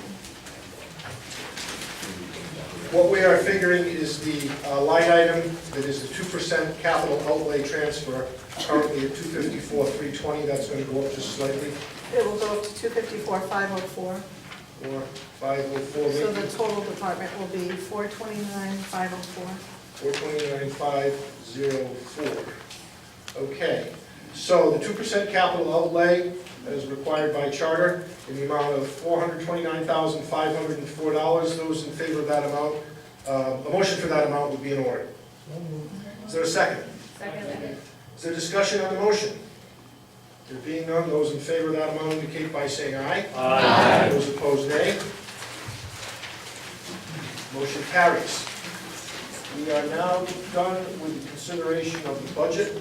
What we are figuring is the line item that is the 2% capital outlay transfer, currently at $254,320. That's going to go up just slightly, It will go up to 254,504. or 504 So maybe. the total department will be 429,504. 429,504. Okay, so the 2% capital outlay as required by charter in the amount of $429,504. Those in favor of that amount, a motion for that amount would be in order. Is there a second? Second. Is there discussion on the motion? There being none, those in favor of that amount indicate by saying aye. Aye. Those opposed, nay. Motion carries. We are now done with the consideration of the budget.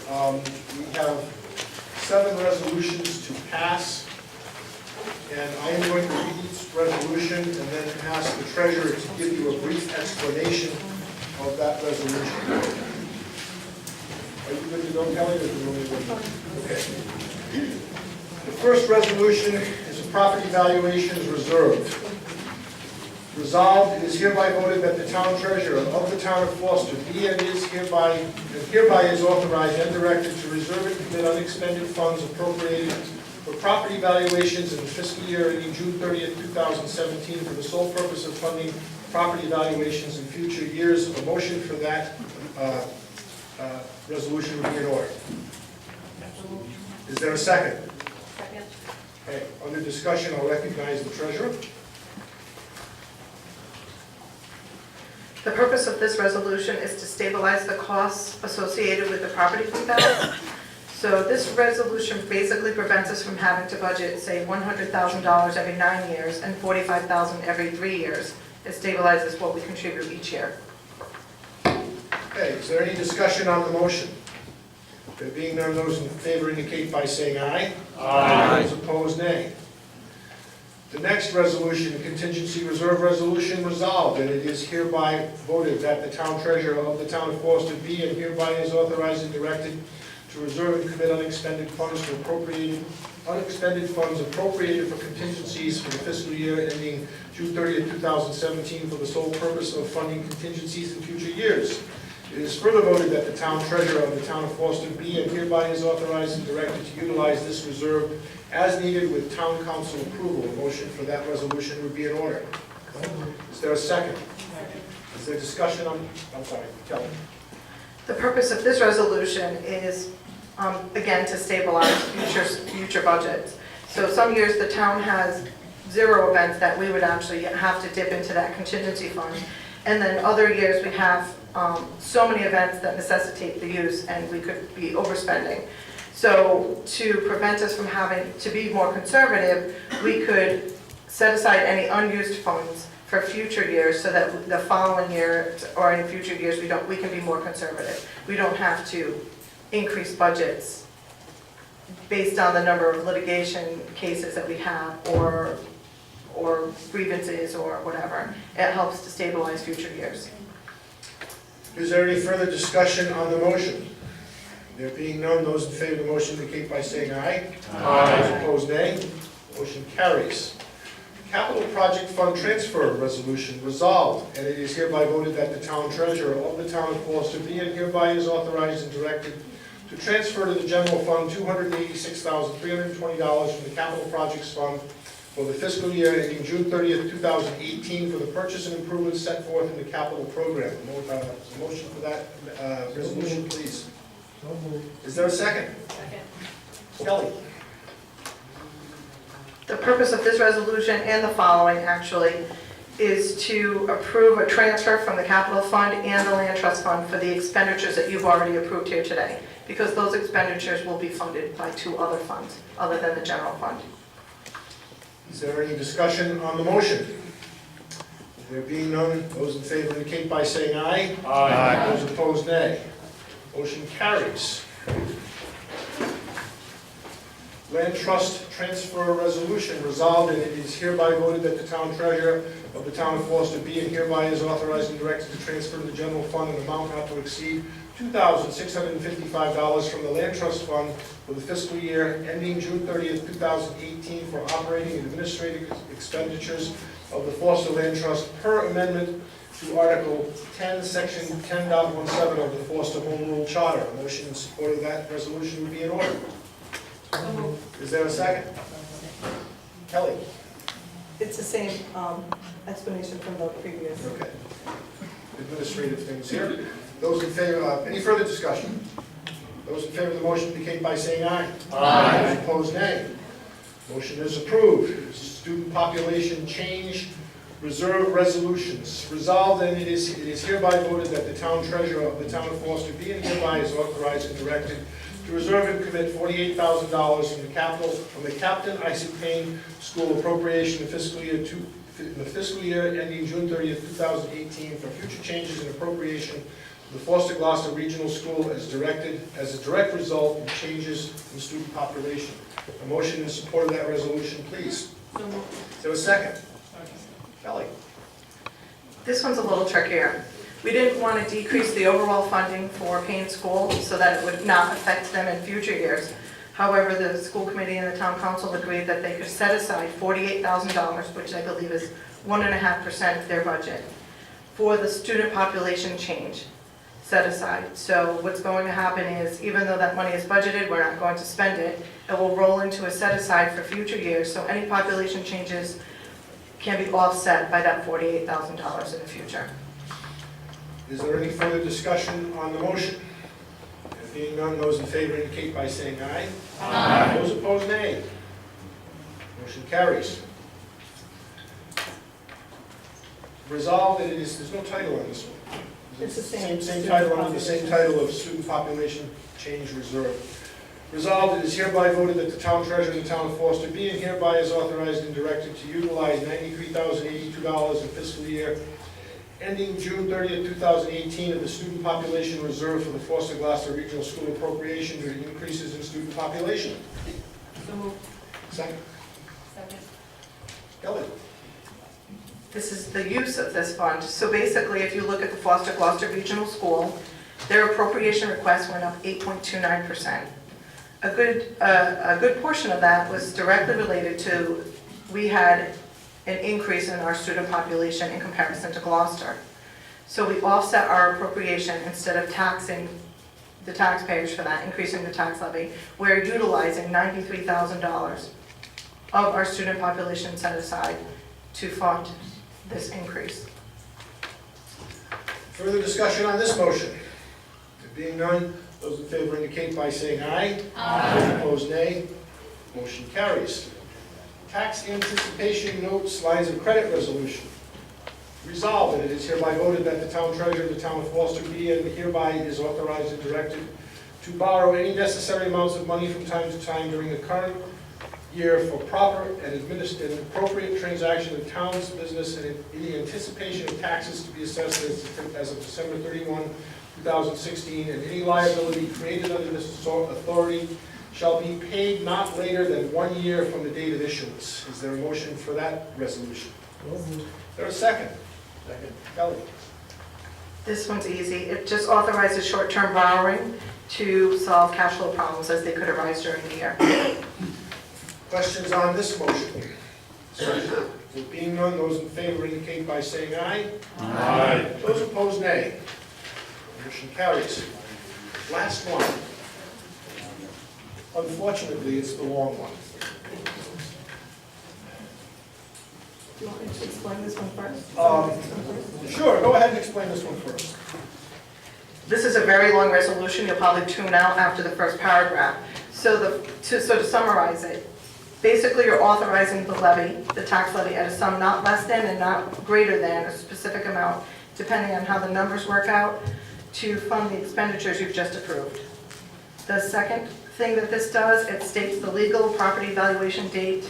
We have 7 resolutions to pass, and I am going to read each resolution and then ask the treasurer to give you a brief explanation of that resolution. Are you good to go, Kelly, or do you want me to wait? Okay. The first resolution is a property valuations reserve. Resolved, it is hereby voted that the town treasurer of the town of Foster be and is hereby is authorized and directed to reserve and commit unexpended funds appropriated for property valuations in the fiscal year ending June 30th, 2017 for the sole purpose of funding property valuations in future years. A motion for that resolution would be in order. Is there a second? Second. Okay, under discussion, I'll recognize the treasurer. The purpose of this resolution is to stabilize the costs associated with the property value. So this resolution basically prevents us from having to budget, say, $100,000 every 9 years and $45,000 every 3 years. It stabilizes what we contribute each year. Okay, is there any discussion on the motion? There being none, those in favor indicate by saying aye. Aye. Those opposed, nay. The next resolution, contingency reserve resolution, resolved, and it is hereby voted that the town treasurer of the town of Foster be and hereby is authorized and directed to reserve and commit unexpended funds for unexpended funds appropriated for contingencies for the fiscal year ending June 30th, 2017 for the sole purpose of funding contingencies in future years. It is further voted that the town treasurer of the town of Foster be and hereby is authorized and directed to utilize this reserve as needed with town council approval. A motion for that resolution would be in order. Is there a second? Is there discussion on, I'm sorry, Kelly. The purpose of this resolution is, again, to stabilize future budgets. So some years the town has 0 events that we would actually have to dip into that contingency fund. And then other years we have so many events that necessitate the use and we could be overspending. So to prevent us from having to be more conservative, we could set aside any unused funds for future years so that the following year or in future years we can be more conservative. We don't have to increase budgets based on the number of litigation cases that we have, or grievances, or whatever. It helps to stabilize future years. Is there any further discussion on the motion? There being none, those in favor of the motion indicate by saying aye. Aye. Those opposed, nay. Motion carries. Capital Project Fund Transfer Resolution resolved, and it is hereby voted that the town treasurer of the town of Foster be and hereby is authorized and directed to transfer to the general fund $286,320 from the Capital Projects Fund for the fiscal year ending June 30th, 2018 for the purchase and improvements set forth in the capital program. Motion for that resolution, please. So moved. Is there a second? Second. Kelly? The purpose of this resolution and the following actually is to approve a transfer from the capital fund and the land trust fund for the expenditures that you've already approved here today, because those expenditures will be funded by two other funds other than the general fund. Is there any discussion on the motion? There being none, those in favor indicate by saying aye. Aye. Those opposed, nay. Motion carries. Land Trust Transfer Resolution resolved, and it is hereby voted that the town treasurer of the town of Foster be and hereby is authorized and directed to transfer to the general fund an amount not to exceed $2,655 from the Land Trust Fund for the fiscal year ending June 30th, 2018 for operating and administrative expenditures of the Foster Land Trust per amendment to Article 10, Section 10.17 of the Foster Home Rule Charter. A motion in support of that resolution would be in order. Is there a second? Kelly? It's the same explanation from the previous. Okay. Administrative things here. Those in favor, any further discussion? Those in favor of the motion indicate by saying aye. Aye. Those opposed, nay. Motion is approved. Student population change reserve resolutions. Resolved, and it is hereby voted that the town treasurer of the town of Foster be and hereby is authorized and directed to reserve and commit $48,000 from the Captain Isaac Payne School appropriation in the fiscal year ending June 30th, 2018 for future changes in appropriation to the Foster Gloucester Regional School as a direct result of changes in student population. A motion in support of that resolution, please. Is there a second? Kelly? This one's a little trickier. We didn't want to decrease the overall funding for Payne School so that it would not affect them in future years. However, the school committee and the town council agreed that they could set aside $48,000, which I believe is 1.5% of their budget, for the student population change set aside. So what's going to happen is, even though that money is budgeted, we're not going to spend it. It will roll into a set aside for future years, so any population changes can be offset by that $48,000 in the future. Is there any further discussion on the motion? There being none, those in favor indicate by saying aye. Aye. Those opposed, nay. Motion carries. Resolved, that it is, there's no title on this one. It's the same. Same title, under the same title of Student Population Change Reserve. Resolved, it is hereby voted that the town treasurer of the town of Foster be and hereby is authorized and directed to utilize $93,082 in fiscal year ending June 30th, 2018 of the student population reserve for the Foster Gloucester Regional School appropriation due to increases in student population. So moved. Second. Second. Kelly? This is the use of this fund. So basically, if you look at the Foster Gloucester Regional School, their appropriation request went up 8.29%. A good portion of that was directly related to, we had an increase in our student population in comparison to Gloucester. So we offset our appropriation instead of taxing the taxpayers for that, increasing the tax levy. We're utilizing $93,000 of our student population set aside to fund this increase. Further discussion on this motion? There being none, those in favor indicate by saying aye. Aye. Those opposed, nay. Motion carries. Tax anticipation notes lines of credit resolution. Resolved, that it is hereby voted that the town treasurer of the town of Foster be and hereby is authorized and directed to borrow any necessary amounts of money from time to time during the current year for proper and administered and appropriate transaction of town's business and in the anticipation of taxes to be assessed as of December 31, 2016, and any liability created under this authority shall be paid not later than 1 year from the date of issuance. Is there a motion for that resolution? Is there a second? Second. Kelly? This one's easy. It just authorizes short-term borrowing to solve cash flow problems as they could arise during the year. Questions on this motion? There being none, those in favor indicate by saying aye. Aye. Those opposed, nay. Motion carries. Last one. Unfortunately, it's the long one. Do you want me to explain this one first? Sure, go ahead and explain this one first. This is a very long resolution. You'll probably tune out after the first paragraph. So to summarize it, basically you're authorizing the levy, the tax levy, at a sum not less than and not greater than a specific amount, depending on how the numbers work out, to fund the expenditures you've just approved. The second thing that this does, it states the legal property valuation date.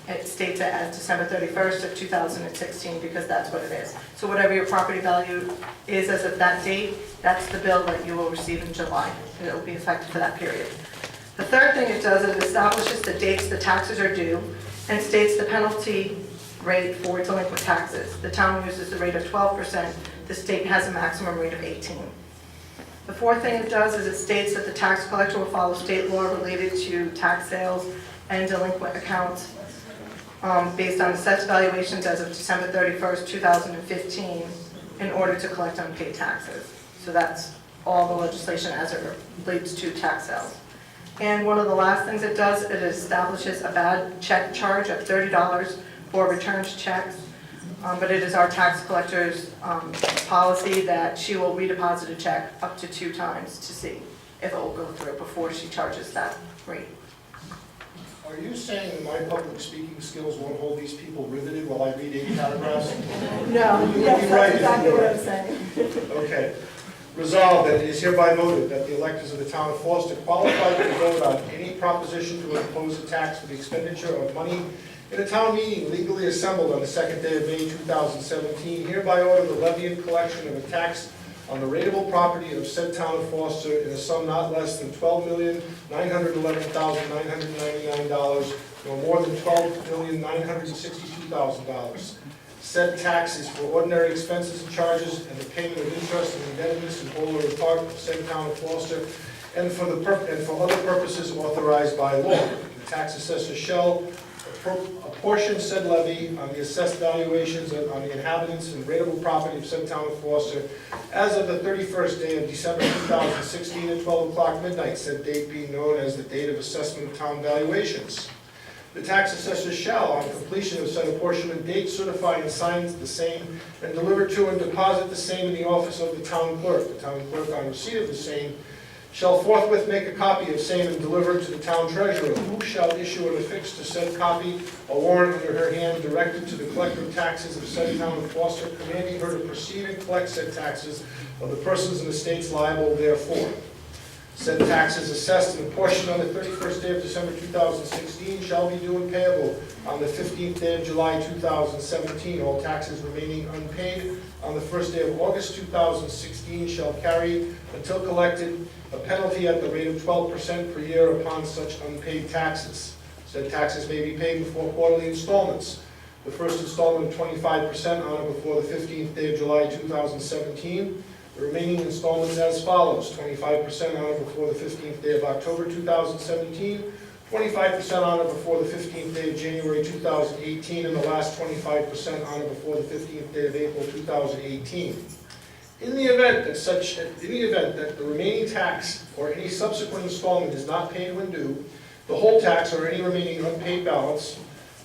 It states it as December 31st of 2016 because that's what it is. So whatever your property value is as of that date, that's the bill that you will receive in July. It will be effective for that period. The third thing it does is it establishes the dates the taxes are due and states the penalty rate for delinquent taxes. The town uses the rate of 12%. The state has a maximum rate of 18%. The fourth thing it does is it states that the tax collector will follow state law related to tax sales and delinquent accounts based on assessed valuations as of December 31st, 2015, in order to collect unpaid taxes. So that's all the legislation as it relates to tax sales. And one of the last things it does, it establishes a bad check charge of $30 for returned checks. But it is our tax collector's policy that she will redeposit a check up to 2 times to see if it will go through before she charges that rate. Are you saying that my public speaking skills won't hold these people riveted while I read 8 paragraphs? No, You would yes, be that's right if exactly you what were. I'm saying. Okay. Resolved that it is hereby voted that the electors of the town of Foster qualified to vote on any proposition to impose a tax for the expenditure of money in a town meeting legally assembled on the 2nd day of May 2017, hereby order the levy and collection of a tax on the rateable property of said town of Foster in a sum not less than $12,911,999, no more than $12,962,000. Said tax is for ordinary expenses and charges and the payment of interest and indebtedness in whole or in part of said town of Foster and for other purposes authorized by law. The tax assessor shall apportion said levy on the assessed valuations on the inhabitants and rateable property of said town of Foster as of the 31st day of December 2016 at 12 o'clock midnight, said date being known as the date of assessment of town valuations. The tax assessor shall, on completion of said apportionment date, certify and sign the same and deliver to and deposit the same in the office of the town clerk. The town clerk, on receipt of the same, shall forthwith make a copy of same and deliver it to the town treasurer, who shall issue and affix to said copy a warrant under her hand directed to the collector of taxes of said town of Foster, commanding her to proceed and collect said taxes of the persons and estates liable therefor. Said taxes assessed and apportioned on the 31st day of December 2016 shall be due and payable on the 15th day of July 2017. All taxes remaining unpaid on the 1st day of August 2016 shall carry until collected a penalty at the rate of 12% per year upon such unpaid taxes. Said taxes may be paid before quarterly installments. The first installment of 25% on or before the 15th day of July 2017. The remaining installments as follows: 25% on or before the 15th day of October 2017, 25% on or before the 15th day of January 2018, and the last 25% on or before the 15th day of April 2018. In the event that the remaining tax or any subsequent installment is not paid when due, the whole tax or any remaining unpaid balance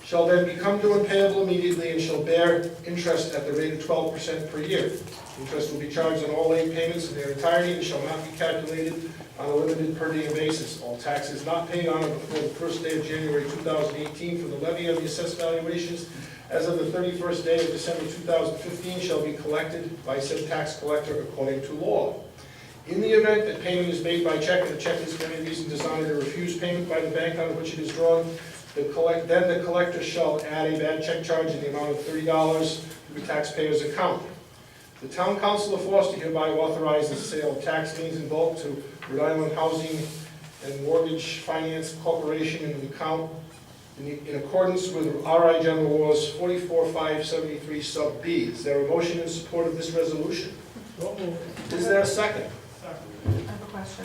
shall then become due and payable immediately and shall bear interest at the rate of 12% per year. Interest will be charged on all late payments in their entirety and shall not be calculated on a limited per diem basis. All taxes not paid on or before the first day of January 2018 for the levy on the assessed valuations as of the 31st day of December 2015 shall be collected by said tax collector according to law. In the event that payment is made by check and the check is for any reason designed to refuse payment by the bank on which it is drawn, then the collector shall add a bad check charge in the amount of $30 to the taxpayer's account. The Town Council of Foster hereby authorizes the sale of tax liens in bulk to Rhode Island Housing and Mortgage Finance Corporation in an account in accordance with RI General Laws 44573 sub B. Is there a motion in support of this resolution? Is there a second? I have a question.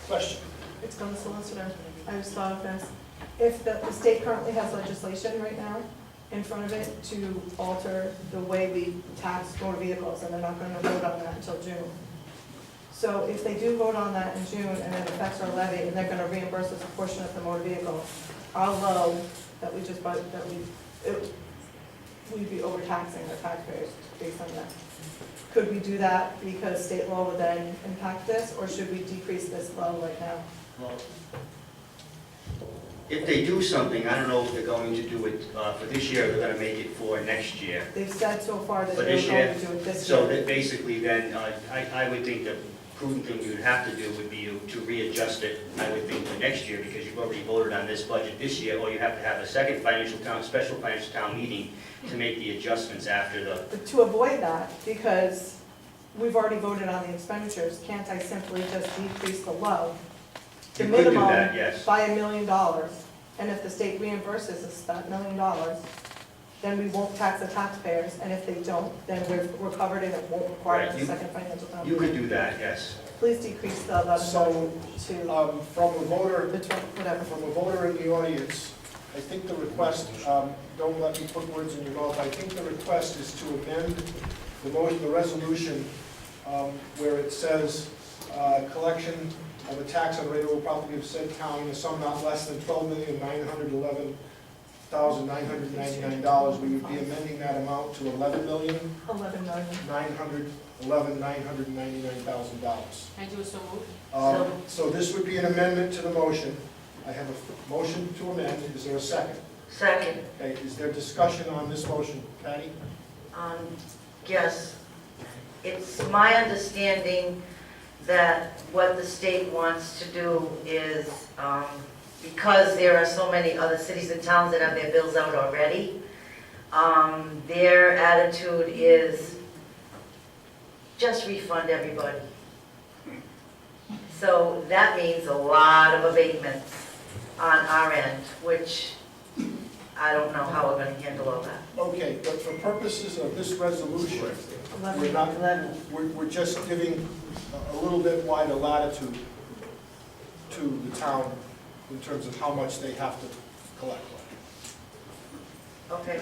Question? It's from the solicitor. I just thought of this. If the state currently has legislation right now in front of it to alter the way we tax motor vehicles, and they're not going to vote on that until June. So if they do vote on that in June and it affects our levy, and they're going to reimburse us a portion of the motor vehicle, our low that we just bought, we'd be overtaxing the taxpayers based on that. Could we do that because state law would then impact this, or should we decrease this low right now? If they do something, I don't know if they're going to do it for this year, or they're gonna make it for next year. They've said so far that For they're this going year? to do it this So year. that basically then, I would think the prudent thing you would have to do would be to readjust it, I would think, for next year, because you've already voted on this budget this year, or you have to have a second special financial town meeting to make the adjustments after the, But to avoid that, because we've already voted on the expenditures, can't I simply just decrease the low? The You could do minimum that, yes. by $1 million, and if the state reimburses us that $1 million, then we won't tax the taxpayers, and if they don't, then we're covered and it won't require Right, a you- second financial town you meeting. could do that, yes. Please decrease the 11 So, to from a voter, whatever. from a voter in the audience, I think the request, don't let me put words in your mouth, I think the request is to amend the motion, the resolution, where it says, collection of a tax on rateable property of said town in a sum not less than $12,911,999. We would be amending that amount to $11,999,999. 11 million. Can I do a so moved? So this would be an amendment to the motion. I have a motion to amend. Is there a second? Second. Okay, is there discussion on this motion? Patty? Yes. It's my understanding that what the state wants to do is, because there are so many other cities and towns that have their bills out already, their attitude is just refund everybody. So that means a lot of abatements on our end, which I don't know how we're going to handle all that. Okay, but for purposes of this resolution, we're not, we're just giving a little bit wider latitude to the town in terms of how much they have to collect. Okay.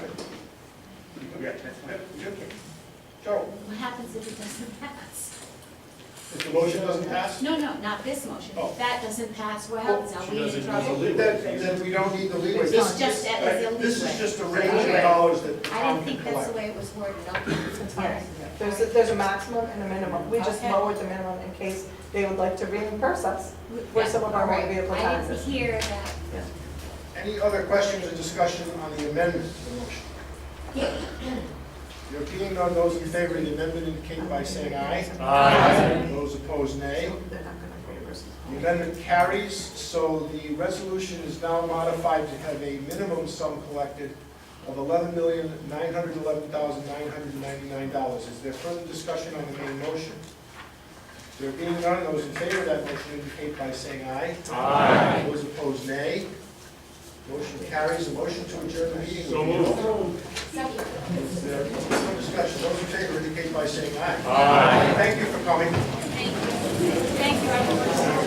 Joe, What happens if it doesn't pass? if the motion doesn't pass? No, not this motion. Oh. If that doesn't pass, what happens? Are we in trouble? Then we don't need the leeway. It's This is just as a This is leeway. just a range of dollars that the I town didn't can think that's the collect. way it was worded. It's fine. There's a maximum and a minimum. We just Okay. lowered the minimum in case they would like to reimburse us for some of our motor vehicle I didn't taxes. hear that. Any other questions or discussion on the amendment to the motion? There being none, those in favor of the amendment indicate by saying aye. Aye. Those opposed, nay. They're not going to reimburse us. The amendment carries, so the resolution is now modified to have a minimum sum collected of $11,911,999. Is there further discussion on the main motion? There being none, those in favor of that motion indicate by saying aye. Aye. Those opposed, nay. Motion carries. A motion to adjourn the meeting. So moved. Is there no discussion? Those in favor indicate by saying aye. Aye. Thank you for coming. Thank you, everyone.